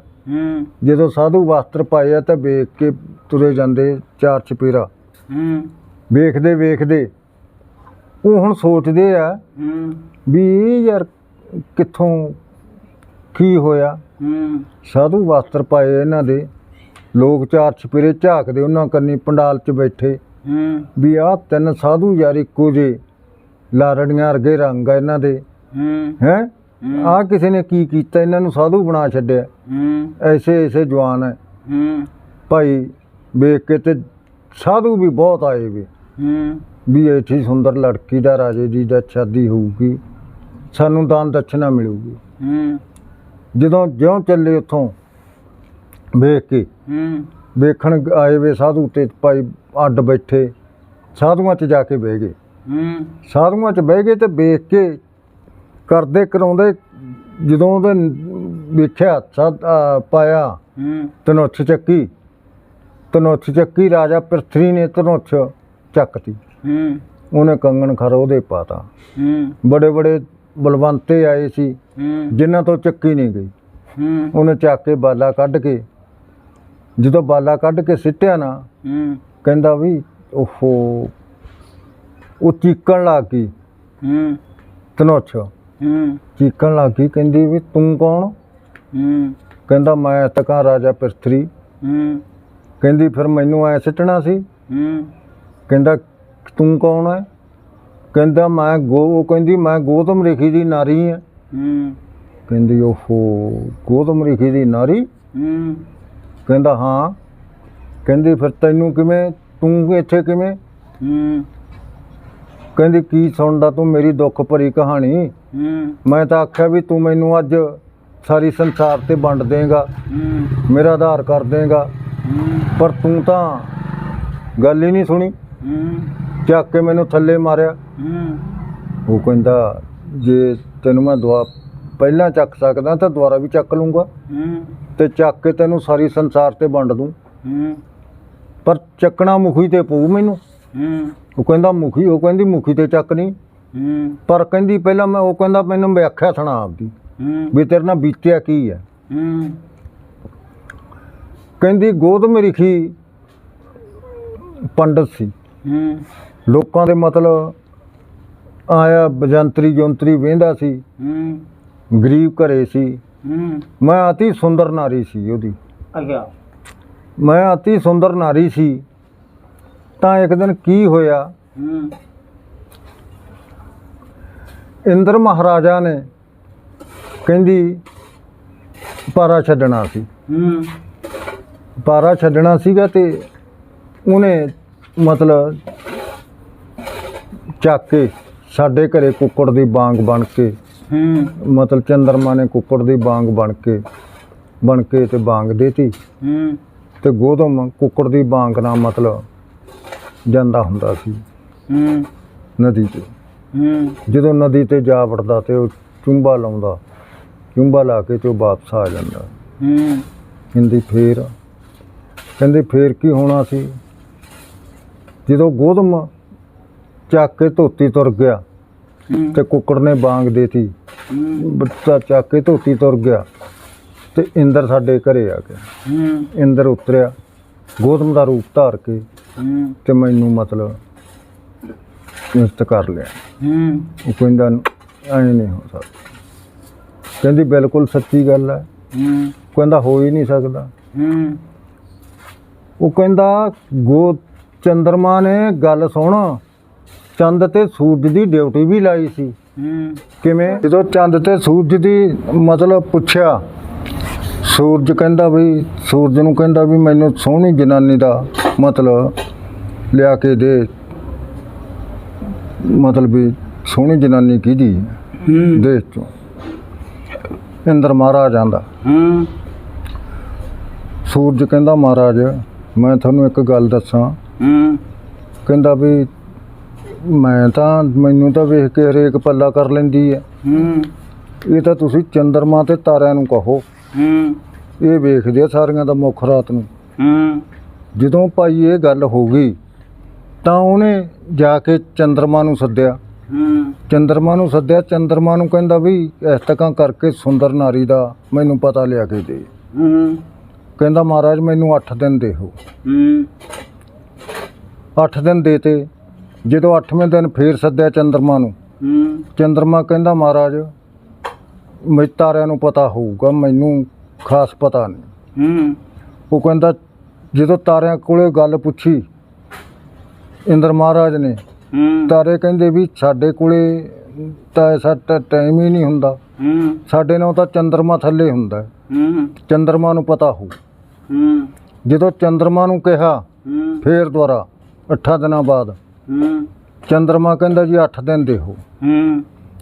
ਜਦੋਂ ਸਾਧੂ ਵਸਤਰ ਪਾਏ ਆ ਤਾਂ ਵੇਖ ਕੇ ਤੁਰੇ ਜਾਂਦੇ 4 ਚਪੇਰਾ। ਵੇਖਦੇ ਵੇਖਦੇ ਉਹ ਹੁਣ ਸੋਚਦੇ ਆ ਵੀ ਯਾਰ ਕਿੱਥੋਂ ਕੀ ਹੋਇਆ। ਸਾਧੂ ਵਸਤਰ ਪਾਏ ਇਹਨਾਂ ਦੇ, ਲੋਕ 4 ਚਪੇਰੇ ਝਾਕਦੇ ਉਹਨਾਂ ਕੰਨੀ ਪੰਡਾਲ 'ਚ ਬੈਠੇ ਵੀ ਆਹ 3 ਸਾਧੂ ਯਾਰ ਇੱਕੋ ਜਿਹੇ, ਲਾਰੜੀਆਂ ਵਰਗੇ ਰੰਗ ਆ ਇਹਨਾਂ ਦੇ। ਹੈਂ ਆਹ ਕਿਸੇ ਨੇ ਕੀ ਕੀਤਾ, ਇਹਨਾਂ ਨੂੰ ਸਾਧੂ ਬਣਾ ਛੱਡਿਆ। ਐਸੇ ਐਸੇ ਜਵਾਨ ਹੈ। ਭਾਈ ਵੇਖ ਕੇ ਤੇ ਸਾਧੂ ਵੀ ਬਹੁਤ ਆਏ ਵੀ ਐਸੀ ਸੁੰਦਰ ਲੜਕੀ ਦਾ ਰਾਜੇ ਦੀ ਦਾ ਸ਼ਾਦੀ ਹੋਊਗੀ, ਸਾਨੂੰ ਦਾਨ ਦਕਸ਼ਨਾ ਮਿਲੂਗੀ। ਜਦੋਂ ਜਿਉਂ ਚੱਲੇ ਉੱਥੋਂ ਵੇਖ ਕੇ ਵੇਖਣ ਆਏ ਵੇ ਸਾਧੂ ਤੇ ਭਾਈ ਅੱਡ ਬੈਠੇ, ਸਾਧੂਆਂ 'ਚ ਜਾ ਕੇ ਬਹਿ ਗਏ। ਸਾਧੂਆਂ 'ਚ ਬਹਿ ਗਏ ਤੇ ਵੇਖ ਕੇ ਕਰਦੇ ਕਰਾਉਂਦੇ ਜਦੋਂ ਉਹਦੇ ਵੇਖਿਆ ਪਾਇਆ ਧਨੁੱਸ਼ ਚੱਕੀ। ਧਨੁੱਸ਼ ਚੱਕੀ ਰਾਜਾ ਪ੍ਰਿਥਵੀ ਨੇ ਧਨੁੱਸ਼ ਚੱਕਤੀ। ਉਹਨੇ ਕੰਗਣ ਖਰ ਉਹਦੇ ਪਾਤਾ। ਬੜੇ ਬੜੇ ਬਲਵੰਤੇ ਆਏ ਸੀ ਜਿਨ੍ਹਾਂ ਤੋਂ ਚੱਕੀ ਨਹੀਂ ਗਈ। ਉਹਨੇ ਚੱਕ ਕੇ ਬਾਲਾ ਕੱਢ ਕੇ, ਜਦੋਂ ਬਾਲਾ ਕੱਢ ਕੇ ਸਿੱਟਿਆ ਨਾ, ਕਹਿੰਦਾ ਵੀ ਓਹੋ, ਉਹ ਚੀਕਣ ਲੱਗ ਗਈ। ਧਨੁੱਸ਼ ਚੀਕਣ ਲੱਗ ਗਈ। ਕਹਿੰਦੀ ਵੀ ਤੂੰ ਕੌਣ? ਕਹਿੰਦਾ ਮੈਂ ਤਕਾਂ ਰਾਜਾ ਪ੍ਰਿਥਵੀ। ਕਹਿੰਦੀ ਫਿਰ ਮੈਨੂੰ ਐ ਸਿੱਟਣਾ ਸੀ? ਕਹਿੰਦਾ ਤੂੰ ਕੌਣ ਹੈ? ਕਹਿੰਦਾ ਮੈਂ ਉਹ ਕਹਿੰਦੀ ਮੈਂ ਗੌਤਮ ਰਿਸ਼ੀ ਦੀ ਨਾਰੀ ਹਾਂ। ਕਹਿੰਦੀ ਓਹੋ, ਗੌਤਮ ਰਿਸ਼ੀ ਦੀ ਨਾਰੀ? ਕਹਿੰਦਾ ਹਾਂ। ਕਹਿੰਦੀ ਫਿਰ ਤੈਨੂੰ ਕਿਵੇਂ, ਤੂੰ ਇੱਥੇ ਕਿਵੇਂ? ਕਹਿੰਦੀ ਕੀ ਸੁਣਦਾ ਤੂੰ ਮੇਰੀ ਦੁੱਖ ਭਰੀ ਕਹਾਣੀ? ਮੈਂ ਤਾਂ ਆਖਿਆ ਵੀ ਤੂੰ ਮੈਨੂੰ ਅੱਜ ਸਾਰੀ ਸੰਸਾਰ ਤੇ ਵੰਡ ਦੇਂਗਾ, ਮੇਰਾ ਆਧਾਰ ਕਰ ਦੇਂਗਾ, ਪਰ ਤੂੰ ਤਾਂ ਗੱਲ ਹੀ ਨਹੀਂ ਸੁਣੀ, ਚੱਕ ਕੇ ਮੈਨੂੰ ਥੱਲੇ ਮਾਰਿਆ। ਉਹ ਕਹਿੰਦਾ ਜੇ ਤੈਨੂੰ ਮੈਂ ਪਹਿਲਾਂ ਚੱਕ ਸਕਦਾ ਤਾਂ ਦੁਬਾਰਾ ਵੀ ਚੱਕ ਲੂੰਗਾ ਤੇ ਚੱਕ ਕੇ ਤੈਨੂੰ ਸਾਰੀ ਸੰਸਾਰ ਤੇ ਵੰਡ ਦੂੰ, ਪਰ ਚੱਕਣਾ ਮੁਖੀ ਤੇ ਪਊ ਮੈਨੂੰ। ਉਹ ਕਹਿੰਦਾ ਮੁਖੀ? ਉਹ ਕਹਿੰਦੀ ਮੁਖੀ ਤੇ ਚੱਕ ਨਹੀਂ, ਪਰ ਕਹਿੰਦੀ ਪਹਿਲਾਂ ਮੈਂ, ਉਹ ਕਹਿੰਦਾ ਮੈਨੂੰ ਵਿਆਖਿਆ ਸੁਣਾ ਆਪਦੀ ਵੀ ਤੇਰੇ ਨਾਲ ਬੀਤਿਆ ਕੀ ਹੈ। ਕਹਿੰਦੀ ਗੌਤਮ ਰਿਸ਼ੀ ਪੰਡਤ ਸੀ, ਲੋਕਾਂ ਦੇ ਮਤਲਬ ਆਇਆ ਬਜੰਤਰੀ ਜੰਤਰੀ ਵਹਿੰਦਾ ਸੀ, ਗਰੀਬ ਘਰੇ ਸੀ। ਮੈਂ ਅਤੀ ਸੁੰਦਰ ਨਾਰੀ ਸੀ ਉਹਦੀ। ਮੈਂ ਅਤੀ ਸੁੰਦਰ ਨਾਰੀ ਸੀ ਤਾਂ ਇੱਕ ਦਿਨ ਕੀ ਹੋਇਆ, ਇੰਦਰ ਮਹਾਰਾਜਾ ਨੇ ਕਹਿੰਦੀ ਪਾਰਾ ਛੱਡਣਾ ਸੀ। ਪਾਰਾ ਛੱਡਣਾ ਸੀਗਾ ਤੇ ਉਹਨੇ ਮਤਲਬ ਚੱਕ ਕੇ ਸਾਡੇ ਘਰੇ ਕੁੱਕੜ ਦੀ ਬਾਂਗ ਬਣ ਕੇ, ਮਤਲਬ ਚੰਦਰਮਾ ਨੇ ਕੁੱਕੜ ਦੀ ਬਾਂਗ ਬਣ ਕੇ ਤੇ ਬਾਂਗ ਦੇਤੀ ਤੇ ਗੌਤਮ ਕੁੱਕੜ ਦੀ ਬਾਂਗ ਨਾਲ ਮਤਲਬ ਜਾਂਦਾ ਹੁੰਦਾ ਸੀ ਨਦੀ 'ਚ। ਜਦੋਂ ਨਦੀ ਤੇ ਜਾ ਵੜਦਾ ਤੇ ਉਹ ਚੁੰਬਾ ਲਾਉਂਦਾ, ਚੁੰਬਾ ਲਾ ਕੇ ਤੇ ਉਹ ਵਾਪਸ ਆ ਜਾਂਦਾ। ਕਹਿੰਦੀ ਫੇਰ, ਕਹਿੰਦੇ ਫੇਰ ਕੀ ਹੋਣਾ ਸੀ? ਜਦੋਂ ਗੌਤਮ ਚੱਕ ਕੇ ਧੋਤੀ ਤੁਰ ਗਿਆ ਤੇ ਕੁੱਕੜ ਨੇ ਬਾਂਗ ਦੇਤੀ ਬੱਚਾ ਚੱਕ ਕੇ ਧੋਤੀ ਤੁਰ ਗਿਆ ਤੇ ਇੰਦਰ ਸਾਡੇ ਘਰੇ ਆ ਗਿਆ। ਇੰਦਰ ਉਤਰਿਆ ਗੋਤਮ ਦਾ ਰੂਪ ਧਾਰ ਕੇ ਤੇ ਮੈਨੂੰ ਮਤਲਬ ਨਿਸ਼ਚਿਤ ਕਰ ਲਿਆ। ਉਹ ਕਹਿੰਦਾ ਐਂ ਨਹੀਂ ਹੋ ਸਕਦਾ। ਕਹਿੰਦੀ ਬਿਲਕੁਲ ਸੱਚੀ ਗੱਲ ਹੈ। ਕਹਿੰਦਾ ਹੋ ਹੀ ਨਹੀਂ ਸਕਦਾ। ਉਹ ਕਹਿੰਦਾ ਚੰਦਰਮਾ ਨੇ ਗੱਲ ਸੁਣ, ਚੰਦ ਤੇ ਸੂਰਜ ਦੀ ਡਿਊਟੀ ਵੀ ਲਾਈ ਸੀ। ਕਿਵੇਂ? ਜਦੋਂ ਚੰਦ ਤੇ ਸੂਰਜ ਦੀ ਮਤਲਬ ਪੁੱਛਿਆ, ਸੂਰਜ ਕਹਿੰਦਾ ਵੀ ਸੂਰਜ ਨੂੰ ਕਹਿੰਦਾ ਵੀ ਮੈਨੂੰ ਸੋਹਣੀ ਜਨਾਨੀ ਦਾ ਮਤਲਬ ਲਿਆ ਕੇ ਦੇ, ਮਤਲਬ ਵੀ ਸੋਹਣੀ ਜਨਾਨੀ ਕਿਹਦੀ ਦੇਸ਼ ਚੋਂ। ਇੰਦਰ ਮਹਾਰਾਜ ਆਂਦਾ। ਸੂਰਜ ਕਹਿੰਦਾ ਮਹਾਰਾਜ ਮੈਂ ਤੁਹਾਨੂੰ ਇੱਕ ਗੱਲ ਦੱਸਾਂ। ਕਹਿੰਦਾ ਵੀ ਮੈਨੂੰ ਤਾਂ ਵੇਖ ਕੇ ਹਰੇਕ ਪੱਲਾ ਕਰ ਲੈਂਦੀ ਹੈ। ਇਹ ਤਾਂ ਤੁਸੀਂ ਚੰਦਰਮਾ ਤੇ ਤਾਰਿਆਂ ਨੂੰ ਕਹੋ, ਇਹ ਵੇਖਦੇ ਆ ਸਾਰੀਆਂ ਦਾ ਮੁੱਖ ਰਾਤ ਨੂੰ। ਜਦੋਂ ਭਾਈ ਇਹ ਗੱਲ ਹੋ ਗਈ ਤਾਂ ਉਹਨੇ ਜਾ ਕੇ ਚੰਦਰਮਾ ਨੂੰ ਸੱਦਿਆ। ਚੰਦਰਮਾ ਨੂੰ ਕਹਿੰਦਾ ਵੀ ਇਸ ਤਰ੍ਹਾਂ ਕਰਕੇ ਸੁੰਦਰ ਨਾਰੀ ਦਾ ਮੈਨੂੰ ਪਤਾ ਲਿਆ ਕੇ ਦੇ। ਕਹਿੰਦਾ ਮਹਾਰਾਜ ਮੈਨੂੰ 8 ਦਿਨ ਦੇਹੋ। 8 ਦਿਨ ਦੇਤੇ। ਜਦੋਂ 8ਵੇਂ ਦਿਨ ਫੇਰ ਸੱਦਿਆ ਚੰਦਰਮਾ ਨੂੰ। ਚੰਦਰਮਾ ਕਹਿੰਦਾ ਮਹਾਰਾਜ ਮੈਂ ਤਾਰਿਆਂ ਨੂੰ ਪਤਾ ਹੋਊਗਾ, ਮੈਨੂੰ ਖਾਸ ਪਤਾ ਨਹੀਂ। ਉਹ ਕਹਿੰਦਾ ਜਦੋਂ ਤਾਰਿਆਂ ਕੋਲੇ ਗੱਲ ਪੁੱਛੀ ਇੰਦਰ ਮਹਾਰਾਜ ਨੇ, ਤਾਰੇ ਕਹਿੰਦੇ ਵੀ ਸਾਡੇ ਕੋਲੇ ਤਾਂ ਐਸਾ ਟਾਈਮ ਹੀ ਨਹੀਂ ਹੁੰਦਾ, ਸਾਡੇ ਨਾਲ ਤਾਂ ਚੰਦਰਮਾ ਥੱਲੇ ਹੁੰਦਾ, ਚੰਦਰਮਾ ਨੂੰ ਪਤਾ ਹੋਊ। ਜਦੋਂ ਚੰਦਰਮਾ ਨੂੰ ਕਿਹਾ ਫੇਰ ਦੁਬਾਰਾ 8 ਦਿਨਾਂ ਬਾਅਦ ਚੰਦਰਮਾ ਕਹਿੰਦਾ ਜੀ 8 ਦਿਨ ਦੇਹੋ।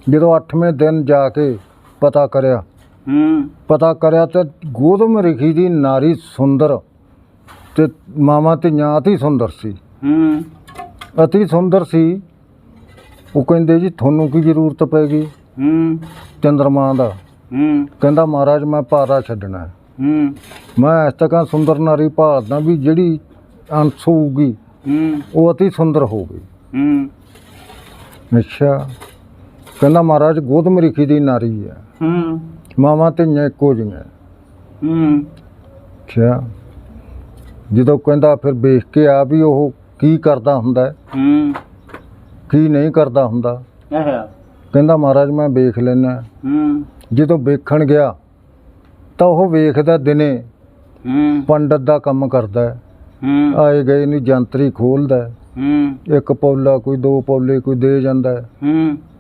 ਜਦੋਂ 8ਵੇਂ ਦਿਨ ਜਾ ਕੇ ਪਤਾ ਕਰਿਆ ਤੇ ਗੋਤਮ ਰਿਖੀ ਦੀ ਨਾਰੀ ਸੁੰਦਰ ਤੇ ਮਾਵਾਂ ਧੀਆਂ ਅਤੀ ਸੁੰਦਰ ਸੀ, ਅਤੀ ਸੁੰਦਰ ਸੀ। ਉਹ ਕਹਿੰਦੇ ਜੀ ਤੁਹਾਨੂੰ ਕੀ ਜ਼ਰੂਰਤ ਪੈ ਗਈ ਚੰਦਰਮਾ ਦਾ? ਕਹਿੰਦਾ ਮਹਾਰਾਜ ਮੈਂ ਭਾਰਾ ਛੱਡਣਾ, ਮੈਂ ਇਸ ਤਰ੍ਹਾਂ ਸੁੰਦਰ ਨਾਰੀ ਭਾਲਦਾ ਵੀ ਜਿਹੜੀ ਅੰਸ਼ ਹੋਊਗੀ ਉਹ ਅਤੀ ਸੁੰਦਰ ਹੋਊਗੀ। ਅੱਛਾ। ਕਹਿੰਦਾ ਮਹਾਰਾਜ ਗੋਤਮ ਰਿਖੀ ਦੀ ਨਾਰੀ ਹੈ, ਮਾਵਾਂ ਧੀਆਂ ਇੱਕੋ ਜਿਹੀਆਂ। ਅੱਛਾ। ਜਦੋਂ ਕਹਿੰਦਾ ਫਿਰ ਵੇਖ ਕੇ ਆ ਵੀ ਉਹ ਕੀ ਕਰਦਾ ਹੁੰਦਾ, ਕੀ ਨਹੀਂ ਕਰਦਾ ਹੁੰਦਾ। ਕਹਿੰਦਾ ਮਹਾਰਾਜ ਮੈਂ ਵੇਖ ਲੈਣਾ। ਜਦੋਂ ਵੇਖਣ ਗਿਆ ਤਾਂ ਉਹ ਵੇਖਦਾ ਦਿਨੇ ਪੰਡਤ ਦਾ ਕੰਮ ਕਰਦਾ, ਆਏ ਗਏ ਨੂੰ ਜੰਤਰੀ ਖੋਲਦਾ, ਇੱਕ ਪੌਲਾ ਕੋਈ 2 ਪੌਲੇ ਕੋਈ ਦੇ ਜਾਂਦਾ,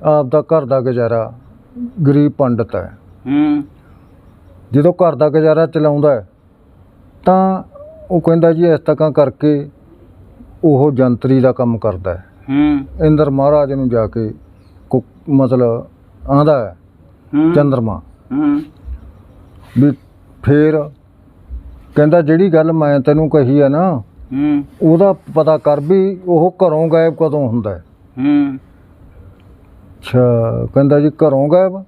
ਆਪਦਾ ਘਰ ਦਾ ਗੁਜ਼ਾਰਾ, ਗਰੀਬ ਪੰਡਤ ਹੈ। ਜਦੋਂ ਘਰ ਦਾ ਗੁਜ਼ਾਰਾ ਚਲਾਉਂਦਾ ਤਾਂ ਉਹ ਕਹਿੰਦਾ ਜੀ ਇਸ ਤਰ੍ਹਾਂ ਕਰਕੇ ਉਹ ਜੰਤਰੀ ਦਾ ਕੰਮ ਕਰਦਾ ਹੈ। ਇੰਦਰ ਮਹਾਰਾਜ ਨੂੰ ਜਾ ਕੇ ਮਤਲਬ ਆਂਦਾ ਹੈ ਚੰਦਰਮਾ ਵੀ ਫੇਰ ਕਹਿੰਦਾ ਜਿਹੜੀ ਗੱਲ ਮੈਂ ਤੈਨੂੰ ਕਹੀ ਹੈ ਨਾ ਉਹਦਾ ਪਤਾ ਕਰ ਵੀ ਉਹ ਘਰੋਂ ਗਾਇਬ ਕਦੋਂ ਹੁੰਦਾ ਹੈ। ਅੱਛਾ। ਕਹਿੰਦਾ ਜੀ ਘਰੋਂ ਗਾਇਬ?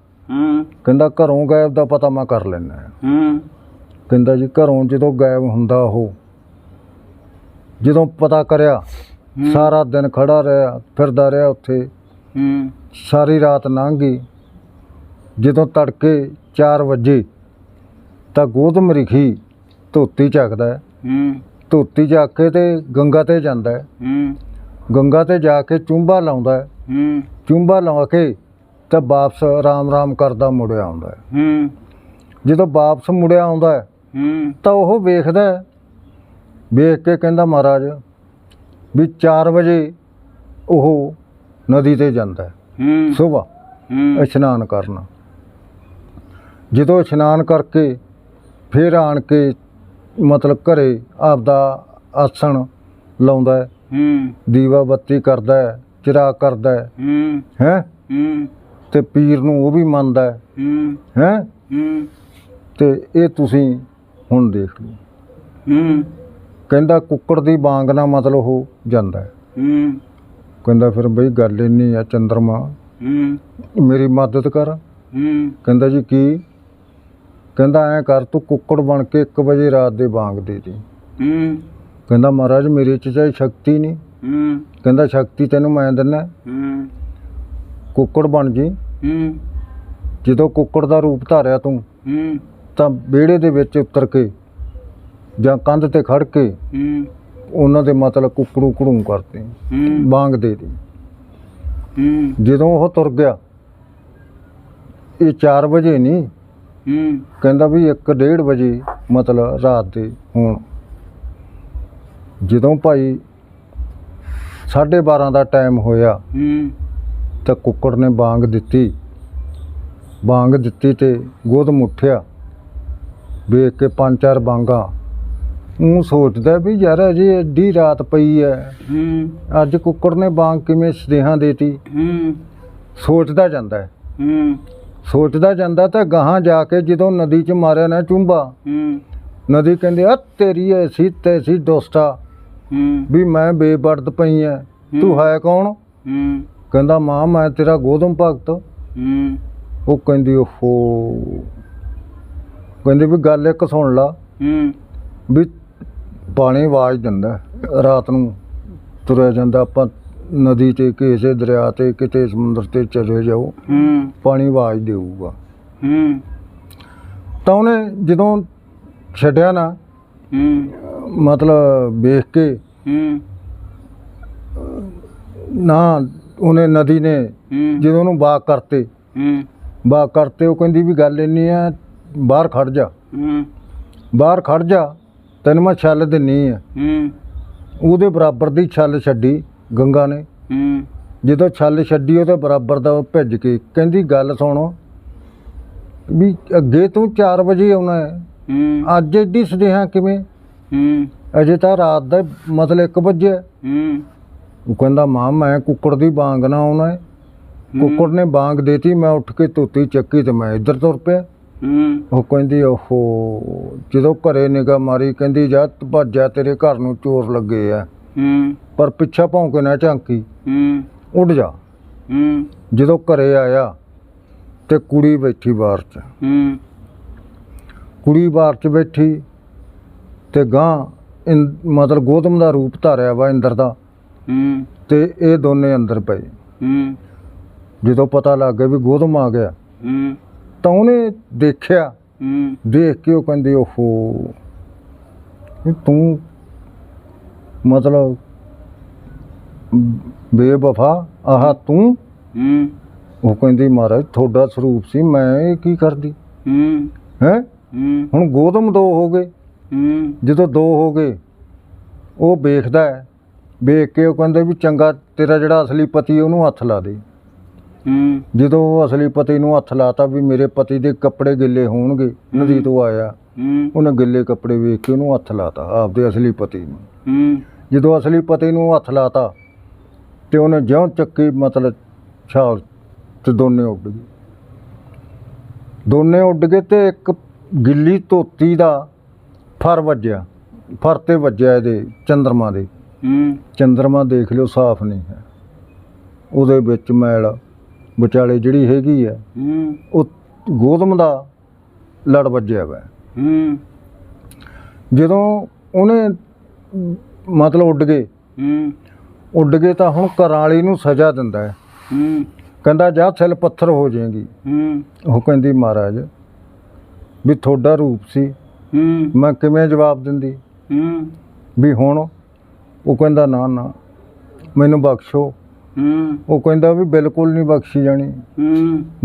ਕਹਿੰਦਾ ਘਰੋਂ ਗਾਇਬ ਦਾ ਪਤਾ ਮੈਂ ਕਰ ਲੈਣਾ। ਕਹਿੰਦਾ ਜੀ ਘਰੋਂ ਜਦੋਂ ਗਾਇਬ ਹੁੰਦਾ ਉਹ, ਜਦੋਂ ਪਤਾ ਕਰਿਆ ਸਾਰਾ ਦਿਨ ਖੜਾ ਰਿਹਾ, ਫਿਰਦਾ ਰਿਹਾ ਉੱਥੇ, ਸਾਰੀ ਰਾਤ ਲੰਘ ਗਈ। ਜਦੋਂ ਤੜਕੇ 4 ਵਜੇ ਤਾਂ ਗੋਤਮ ਰਿਖੀ ਧੋਤੀ ਚੱਕਦਾ, ਧੋਤੀ ਚੱਕ ਕੇ ਤੇ ਗੰਗਾ ਤੇ ਜਾਂਦਾ, ਗੰਗਾ ਤੇ ਜਾ ਕੇ ਚੁੰਬਾ ਲਾਉਂਦਾ, ਚੁੰਬਾ ਲਾ ਕੇ ਤਾਂ ਵਾਪਸ ਰਾਮ ਕਰਦਾ ਮੁੜਿਆ ਆਉਂਦਾ। ਜਦੋਂ ਵਾਪਸ ਮੁੜਿਆ ਆਉਂਦਾ ਤਾਂ ਉਹ ਵੇਖਦਾ, ਵੇਖ ਕੇ ਕਹਿੰਦਾ ਮਹਾਰਾਜ ਵੀ 4 ਵਜੇ ਉਹ ਨਦੀ ਤੇ ਜਾਂਦਾ ਸੁਬਾਹ ਇਸ਼ਨਾਨ ਕਰਨ। ਜਦੋਂ ਇਸ਼ਨਾਨ ਕਰਕੇ ਫਿਰ ਆਣ ਕੇ ਮਤਲਬ ਘਰੇ ਆਪਦਾ ਆਸਣ ਲਾਉਂਦਾ, ਦੀਵਾ ਬੱਤੀ ਕਰਦਾ, ਚਿਰਾਗ ਕਰਦਾ ਹੈ ਤੇ ਪੀਰ ਨੂੰ ਉਹ ਵੀ ਮੰਨਦਾ ਹੈ। ਤੇ ਇਹ ਤੁਸੀਂ ਹੁਣ ਦੇਖ ਲਓ। ਕਹਿੰਦਾ ਕੁੱਕੜ ਦੀ ਵਾਂਗ ਨਾਲ ਮਤਲਬ ਉਹ ਜਾਂਦਾ। ਕਹਿੰਦਾ ਫਿਰ ਬਈ ਗੱਲ ਇੰਨੀ ਆ ਚੰਦਰਮਾ, ਮੇਰੀ ਮਦਦ ਕਰ। ਕਹਿੰਦਾ ਜੀ ਕੀ? ਕਹਿੰਦਾ ਐਂ ਕਰ ਤੂੰ ਕੁੱਕੜ ਬਣ ਕੇ 1 ਵਜੇ ਰਾਤ ਦੇ ਵਾਂਗ ਦੇ ਦੀ। ਕਹਿੰਦਾ ਮਹਾਰਾਜ ਮੇਰੇ 'ਚ ਚਾਹੀ ਸ਼ਕਤੀ ਨਹੀਂ। ਕਹਿੰਦਾ ਸ਼ਕਤੀ ਤੈਨੂੰ ਮੈਂ ਦਿੰਦਾ, ਕੁੱਕੜ ਬਣ ਜੀ। ਜਦੋਂ ਕੁੱਕੜ ਦਾ ਰੂਪ ਧਾਰਿਆ ਤੂੰ ਤਾਂ ਵਿਹੜੇ ਦੇ ਵਿੱਚ ਉਤਰ ਕੇ ਜਾਂ ਕੰਧ ਤੇ ਖੜ ਕੇ ਉਹਨਾਂ ਦੇ ਮਤਲਬ ਕੁੱਕੜੂ ਘੜੂ ਕਰਦੇ ਬਾਂਗ ਦੇ ਦੀ। ਜਦੋਂ ਉਹ ਤੁਰ ਗਿਆ, ਇਹ 4 ਵਜੇ ਨਹੀਂ, ਕਹਿੰਦਾ ਵੀ 1-1:30 ਵਜੇ ਮਤਲਬ ਰਾਤ ਦੇ ਹੋਣ। ਜਦੋਂ ਭਾਈ 12:30 ਦਾ ਟਾਈਮ ਹੋਇਆ ਤਾਂ ਕੁੱਕੜ ਨੇ ਬਾਂਗ ਦਿੱਤੀ ਤੇ ਗੋਦਮ ਉੱਠਿਆ, ਵੇਖ ਕੇ 5-4 ਬਾਂਗਾਂ। ਉਹ ਸੋਚਦਾ ਵੀ ਯਾਰ ਅਜੇ ਐਡੀ ਰਾਤ ਪਈ ਐ, ਅੱਜ ਕੁੱਕੜ ਨੇ ਬਾਂਗ ਕਿਵੇਂ ਸਦੇਹਾਂ ਦੇਤੀ। ਸੋਚਦਾ ਜਾਂਦਾ ਤਾਂ ਗਾਹਾਂ ਜਾ ਕੇ ਜਦੋਂ ਨਦੀ 'ਚ ਮਾਰਿਆ ਨਾ ਚੁੰਬਾ, ਨਦੀ ਕਹਿੰਦੀ ਆ ਤੇਰੀ ਐਸੀ ਤੈਸੀ ਦੋਸਤਾ ਵੀ ਮੈਂ ਬੇਬਰਦ ਪਈ ਐ, ਤੂੰ ਹੈ ਕੌਣ? ਕਹਿੰਦਾ ਮਾਂ ਮੈਂ ਤੇਰਾ ਗੋਦਮ ਭਗਤ। ਉਹ ਕਹਿੰਦੀ ਓਹੋ, ਕਹਿੰਦੀ ਵੀ ਗੱਲ ਇੱਕ ਸੁਣ ਲਾ, ਵੀ ਪਾਣੀ ਆਵਾਜ਼ ਦਿੰਦਾ, ਰਾਤ ਨੂੰ ਤੁਰਿਆ ਜਾਂਦਾ ਆਪਾਂ ਨਦੀ 'ਤੇ ਕਿਸੇ ਦਰਿਆ 'ਤੇ ਕਿਤੇ ਸਮੁੰਦਰ 'ਤੇ ਚਲੇ ਜਾਓ, ਪਾਣੀ ਆਵਾਜ਼ ਦੇਊਗਾ। ਤਾਂ ਉਹਨੇ ਜਦੋਂ ਛੱਡਿਆ ਨਾ, ਮਤਲਬ ਵੇਖ ਕੇ ਨਾ, ਉਹਨੇ ਨਦੀ ਨੇ ਜਦੋਂ ਉਹਨੂੰ ਬਾਗ ਕਰਤੇ, ਉਹ ਕਹਿੰਦੀ ਵੀ ਗੱਲ ਇੰਨੀ ਆ, ਬਾਹਰ ਖੜ ਜਾ ਤੈਨੂੰ ਮੈਂ ਛੱਲ ਦਿੰਨੀ ਆ। ਉਹਦੇ ਬਰਾਬਰ ਦੀ ਛੱਲ ਛੱਡੀ ਗੰਗਾ ਨੇ। ਜਦੋਂ ਛੱਲ ਛੱਡੀ ਉਹਦੇ ਬਰਾਬਰ ਦਾ ਉਹ ਭਿੱਜ ਕੇ ਕਹਿੰਦੀ ਗੱਲ ਸੁਣੋ ਵੀ ਅੱਗੇ ਤੂੰ 4 ਵਜੇ ਆਉਣਾ ਹੈ, ਅੱਜ ਐਡੀ ਸਦੇਹਾਂ ਕਿਵੇਂ? ਅਜੇ ਤਾਂ ਰਾਤ ਦਾ ਮਤਲਬ 1 ਵਜੇ। ਉਹ ਕਹਿੰਦਾ ਮਾਂ ਮੈਂ ਕੁੱਕੜ ਦੀ ਬਾਂਗ ਨਾ ਆਉਣਾ ਹੈ। ਕੁੱਕੜ ਨੇ ਬਾਂਗ ਦੇਤੀ, ਮੈਂ ਉੱਠ ਕੇ ਧੋਤੀ ਚੱਕੀ ਤੇ ਮੈਂ ਇੱਧਰ ਤੁਰ ਪਿਆ। ਉਹ ਕਹਿੰਦੀ ਓਹੋ, ਜਦੋਂ ਘਰੇ ਨਿਗਾਹ ਮਾਰੀ ਕਹਿੰਦੀ ਜਾ ਭੱਜਿਆ, ਤੇਰੇ ਘਰ ਨੂੰ ਚੋਰ ਲੱਗੇ ਆ, ਪਰ ਪਿੱਛਾ ਭੌਂਕੇ ਨਾ ਝਾਂਕੀ, ਉੱਡ ਜਾ। ਜਦੋਂ ਘਰੇ ਆਇਆ ਤੇ ਕੁੜੀ ਬੈਠੀ ਬਾਹਰ 'ਚ, ਬੈਠੀ ਤੇ ਗਾਂ ਮਤਲਬ ਗੋਦਮ ਦਾ ਰੂਪ ਧਾਰਿਆ ਵਾ ਇੰਦਰ ਦਾ, ਤੇ ਇਹ ਦੋਨੇ ਅੰਦਰ ਪਏ। ਜਦੋਂ ਪਤਾ ਲੱਗ ਗਿਆ ਵੀ ਗੋਦਮ ਆ ਗਿਆ ਤਾਂ ਉਹਨੇ ਦੇਖਿਆ, ਦੇਖ ਕੇ ਉਹ ਕਹਿੰਦੀ ਓਹੋ ਤੂੰ ਮਤਲਬ ਬੇਵਫਾ ਆਹ ਤੂੰ। ਉਹ ਕਹਿੰਦੀ ਮਹਾਰਾਜ ਤੁਹਾਡਾ ਸਰੂਪ ਸੀ, ਮੈਂ ਇਹ ਕੀ ਕਰਦੀ ਹੈ। ਹੁਣ ਗੋਦਮ 2 ਹੋ ਗਏ, ਜਦੋਂ 2 ਹੋ ਗਏ ਉਹ ਵੇਖਦਾ ਹੈ, ਵੇਖ ਕੇ ਉਹ ਕਹਿੰਦੇ ਵੀ ਚੰਗਾ ਤੇਰਾ ਜਿਹੜਾ ਅਸਲੀ ਪਤੀ ਉਹਨੂੰ ਹੱਥ ਲਾ ਦੇ। ਜਦੋਂ ਉਹ ਅਸਲੀ ਪਤੀ ਨੂੰ ਹੱਥ ਲਾਤਾ ਵੀ ਮੇਰੇ ਪਤੀ ਦੇ ਕੱਪੜੇ ਗਿੱਲੇ ਹੋਣਗੇ, ਨਦੀ ਤੋਂ ਆਇਆ, ਉਹਨੇ ਗਿੱਲੇ ਕੱਪੜੇ ਵੇਖ ਕੇ ਉਹਨੂੰ ਹੱਥ ਲਾਤਾ ਆਪਦੇ ਅਸਲੀ ਪਤੀ ਨੂੰ। ਜਦੋਂ ਅਸਲੀ ਪਤੀ ਨੂੰ ਹੱਥ ਲਾਤਾ ਤੇ ਉਹਨੇ ਜਿਉਂ ਚੱਕੀ ਮਤਲਬ ਛਾਲ ਤੇ ਦੋਨੇ ਉੱਡ ਗਏ ਤੇ ਇੱਕ ਗਿੱਲੀ ਧੋਤੀ ਦਾ ਫਰ ਤੇ ਵੱਜਿਆ ਇਹਦੇ ਚੰਦਰਮਾ ਦੇ। ਚੰਦਰਮਾ ਦੇਖ ਲਿਓ ਸਾਫ਼ ਨਹੀਂ ਹੈ, ਉਹਦੇ ਵਿੱਚ ਮੈਲ ਵਿਚਾਲੇ ਜਿਹੜੀ ਹੈਗੀ ਹੈ ਉਹ ਗੋਦਮ ਦਾ ਲੜ ਵੱਜਿਆ ਵਾ। ਜਦੋਂ ਉਹਨੇ ਮਤਲਬ ਉੱਡ ਗਏ ਤਾਂ ਹੁਣ ਘਰਾਂ ਵਾਲੀ ਨੂੰ ਸਜ਼ਾ ਦਿੰਦਾ ਹੈ, ਕਹਿੰਦਾ ਜਾ ਸਿਲ ਪੱਥਰ ਹੋ ਜਾਏਗੀ। ਉਹ ਕਹਿੰਦੀ ਮਹਾਰਾਜ ਵੀ ਤੁਹਾਡਾ ਰੂਪ ਸੀ, ਮੈਂ ਕਿਵੇਂ ਜਵਾਬ ਦਿੰਦੀ ਵੀ ਹੁਣ। ਉਹ ਕਹਿੰਦਾ ਨਾ ਮੈਨੂੰ ਬਖਸ਼ੋ। ਉਹ ਕਹਿੰਦਾ ਵੀ ਬਿਲਕੁਲ ਨਹੀਂ ਬਖਸ਼ੀ ਜਾਣੀ,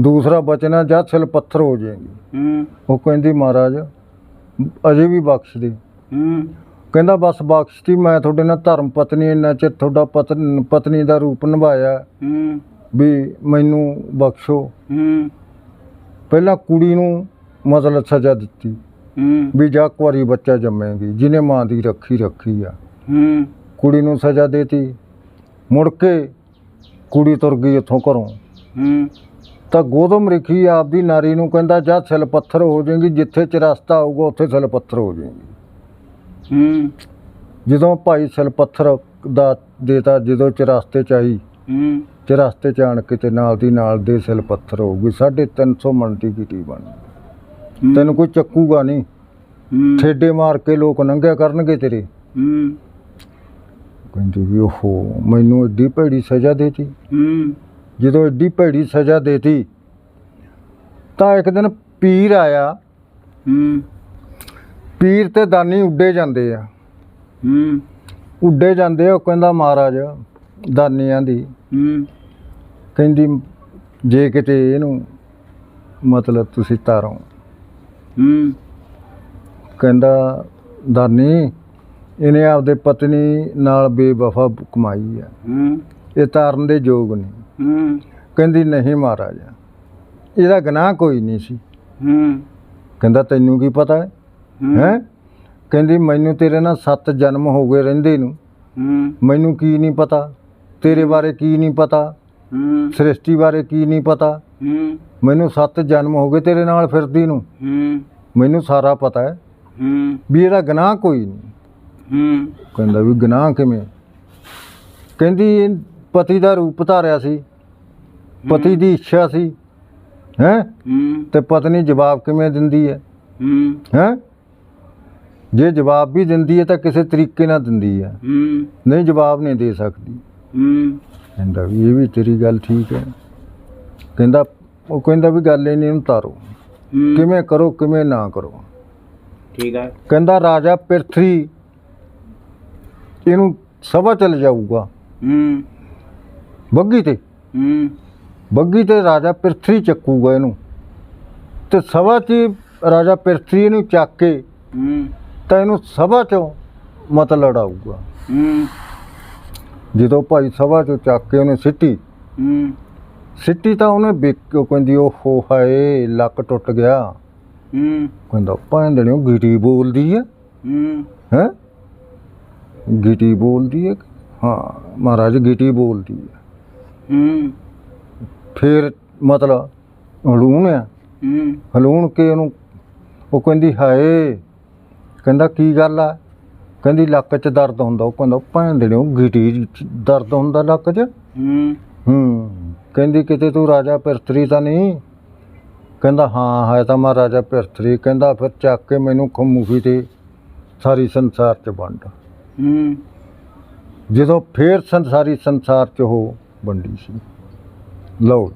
ਦੂਸਰਾ ਬਚਨਾ ਜਾਂ ਸਿਲ ਪੱਥਰ ਹੋ ਜਾਏਗੀ। ਉਹ ਕਹਿੰਦੀ ਮਹਾਰਾਜ ਅਜੇ ਵੀ ਬਖਸ਼ ਦੇ। ਕਹਿੰਦਾ ਬਸ ਬਖਸ਼ਤੀ, ਮੈਂ ਤੁਹਾਡੇ ਨਾਲ ਧਰਮ ਪਤਨੀ ਇੰਨਾ ਚਿਰ ਤੁਹਾਡਾ ਪਤਨੀ ਦਾ ਰੂਪ ਨਿਭਾਇਆ ਵੀ ਮੈਨੂੰ ਬਖਸ਼ੋ। ਪਹਿਲਾਂ ਕੁੜੀ ਨੂੰ ਮਤਲਬ ਸਜ਼ਾ ਦਿੱਤੀ ਵੀ ਜਾ ਕੁਆਰੀ ਬੱਚਾ ਜੰਮੇਗੀ, ਜਿਹਨੇ ਮਾਂ ਦੀ ਰੱਖੀ ਆ। ਕੁੜੀ ਨੂੰ ਸਜ਼ਾ ਦੇਤੀ, ਮੁੜ ਕੇ ਕੁੜੀ ਤੁਰ ਗਈ ਇੱਥੋਂ ਘਰੋਂ। ਤਾਂ ਗੋਦਮ ਰਿਖੀ ਆਪਦੀ ਨਾਰੀ ਨੂੰ ਕਹਿੰਦਾ ਜਾ ਸਿਲ ਪੱਥਰ ਹੋ ਜਾਏਗੀ, ਜਿੱਥੇ ਚਰਸਤਾ ਆਊਗਾ ਉੱਥੇ ਸਿਲ ਪੱਥਰ ਹੋ ਜਾਏਗੀ। ਜਦੋਂ ਭਾਈ ਸਿਲ ਪੱਥਰ ਦਾ ਦੇਤਾ, ਜਦੋਂ ਚਰਸਤੇ 'ਚ ਆਈ, ਚਰਸਤੇ 'ਚ ਆਣ ਕੇ ਤੇ ਨਾਲ ਦੀ ਨਾਲ ਦੇ ਸਿਲ ਪੱਥਰ ਹੋਊਗੀ। 350 ਮਣ ਦੀ ਗਿੱਟੀ ਬਣ, ਤੈਨੂੰ ਕੋਈ ਚੱਕੂਗਾ ਨਹੀਂ, ਠੇਡੇ ਮਾਰ ਕੇ ਲੋਕ ਲੰਘਿਆ ਕਰਨਗੇ ਤੇਰੇ। ਕਹਿੰਦੀ ਵੀ ਓਹੋ ਮੈਨੂੰ ਐਡੀ ਭੈੜੀ ਸਜ਼ਾ ਦੇਤੀ। ਜਦੋਂ ਐਡੀ ਭੈੜੀ ਸਜ਼ਾ ਦੇਤੀ ਤਾਂ ਇੱਕ ਦਿਨ ਪੀਰ ਆਇਆ। ਪੀਰ ਤੇ ਦਾਨੀ ਉੱਡੇ ਜਾਂਦੇ ਆ। ਉੱਡੇ ਜਾਂਦੇ ਉਹ ਕਹਿੰਦਾ ਮਹਾਰਾਜ ਦਾਨੀਆਂ ਦੀ ਕਹਿੰਦੀ ਜੇ ਕਿਤੇ ਇਹਨੂੰ ਮਤਲਬ ਤੁਸੀਂ ਤਾਰੋ। ਕਹਿੰਦਾ ਦਾਨੀ ਇਹਨੇ ਆਪਦੇ ਪਤਨੀ ਨਾਲ ਬੇਵਫਾ ਕਮਾਈ ਆ, ਇਹ ਤਾਰਨ ਦੇ ਯੋਗ ਨਹੀਂ। ਕਹਿੰਦੀ ਨਹੀਂ ਮਹਾਰਾਜ ਇਹਦਾ ਗੁਨਾਹ ਕੋਈ ਨਹੀਂ ਸੀ। ਕਹਿੰਦਾ ਤੈਨੂੰ ਕੀ ਪਤਾ ਹੈ? ਹੈਂ? ਕਹਿੰਦੀ ਮੈਨੂੰ ਤੇਰੇ ਨਾਲ 7 ਜਨਮ ਹੋ ਗਏ ਰਹਿੰਦੇ ਨੂੰ, ਮੈਨੂੰ ਕੀ ਨਹੀਂ ਪਤਾ, ਤੇਰੇ ਬਾਰੇ ਕੀ ਨਹੀਂ ਪਤਾ, ਸ੍ਰਿਸ਼ਟੀ ਬਾਰੇ ਕੀ ਨਹੀਂ ਪਤਾ, ਮੈਨੂੰ 7 ਜਨਮ ਹੋ ਗਏ ਤੇਰੇ ਨਾਲ ਫਿਰਦੀ ਨੂੰ, ਮੈਨੂੰ ਸਾਰਾ ਪਤਾ ਹੈ ਵੀ ਇਹਦਾ ਗੁਨਾਹ ਕੋਈ ਨਹੀਂ। ਕਹਿੰਦਾ ਵੀ ਗੁਨਾਹ ਕਿਵੇਂ? ਕਹਿੰਦੀ ਪਤੀ ਦਾ ਰੂਪ ਧਾਰਿਆ ਸੀ, ਪਤੀ ਦੀ ਇੱਛਾ ਸੀ, ਹੈਂ ਤੇ ਪਤਨੀ ਜਵਾਬ ਕਿਵੇਂ ਦਿੰਦੀ ਹੈ? ਹੈਂ ਜੇ ਜਵਾਬ ਵੀ ਦਿੰਦੀ ਹੈ ਤਾਂ ਕਿਸੇ ਤਰੀਕੇ ਨਾਲ ਦਿੰਦੀ ਹੈ, ਨਹੀਂ ਜਵਾਬ ਨਹੀਂ ਦੇ ਸਕਦੀ। ਕਹਿੰਦਾ ਵੀ ਇਹ ਵੀ ਤੇਰੀ ਗੱਲ ਠੀਕ ਹੈ। ਕਹਿੰਦਾ ਉਹ ਕਹਿੰਦਾ ਵੀ ਗੱਲ ਹੀ ਨਹੀਂ, ਇਹਨੂੰ ਤਾਰੋ, ਕਿਵੇਂ ਕਰੋ ਕਿਵੇਂ ਨਾ ਕਰੋ। ਠੀਕ ਹੈ। ਕਹਿੰਦਾ ਰਾਜਾ ਪਿਰਥੀ ਇਹਨੂੰ ਸਭਾ ਚਲ ਜਾਊਗਾ ਬੱਗੀ ਤੇ, ਬੱਗੀ ਤੇ ਰਾਜਾ ਪਿਰਥੀ ਚੱਕੂਗਾ ਇਹਨੂੰ, ਤੇ ਸਭਾ 'ਚ ਰਾਜਾ ਪਿਰਥੀ ਇਹਨੂੰ ਚੱਕ ਕੇ ਤਾਂ ਇਹਨੂੰ ਸਭਾ 'ਚੋਂ ਮਤ ਲੜਾਊਗਾ। ਜਦੋਂ ਭਾਈ ਸਭਾ 'ਚੋਂ ਚੱਕ ਕੇ ਉਹਨੇ ਸਿੱਟੀ ਤਾਂ ਉਹਨੇ ਕਹਿੰਦੀ ਉਹ ਹੋ ਹਾਏ ਲੱਕ ਟੁੱਟ ਗਿਆ। ਕਹਿੰਦਾ ਭੈਣ ਉਹ ਗਿਟੀ ਬੋਲਦੀ ਹੈ। ਹੈਂ ਗਿਟੀ ਬੋਲਦੀ ਹੈ? ਹਾਂ ਮਹਾਰਾਜ ਗਿਟੀ ਬੋਲਦੀ ਹੈ। ਫਿਰ ਮਤਲਬ ਹਲੂਣ ਹਲੂਣ ਕੇ ਉਹਨੂੰ ਉਹ ਕਹਿੰਦੀ ਹਾਏ। ਕਹਿੰਦਾ ਕੀ ਗੱਲ ਆ? ਕਹਿੰਦੀ ਲੱਕ 'ਚ ਦਰਦ ਹੁੰਦਾ। ਉਹ ਕਹਿੰਦਾ ਭੈਣ ਦੇ ਉਹ ਗਿਟੀ ਦਰਦ ਹੁੰਦਾ ਲੱਕ 'ਚ। ਕਹਿੰਦੀ ਕਿਤੇ ਤੂੰ ਰਾਜਾ ਪਿਰਥੀ ਤਾਂ ਨਹੀਂ? ਕਹਿੰਦਾ ਹਾਂ ਹੈ ਤਾਂ ਮੈਂ ਰਾਜਾ ਪਿਰਥੀ। ਕਹਿੰਦਾ ਫਿਰ ਚੱਕ ਕੇ ਮੈਨੂੰ ਖਮੂਹੀ ਤੇ ਸਾਰੀ ਸੰਸਾਰ 'ਚ ਵੰਡ। ਜਦੋਂ ਫੇਰ ਸਾਰੀ ਸੰਸਾਰ 'ਚ ਉਹ ਵੰਡੀ ਸੀ। ਲਓ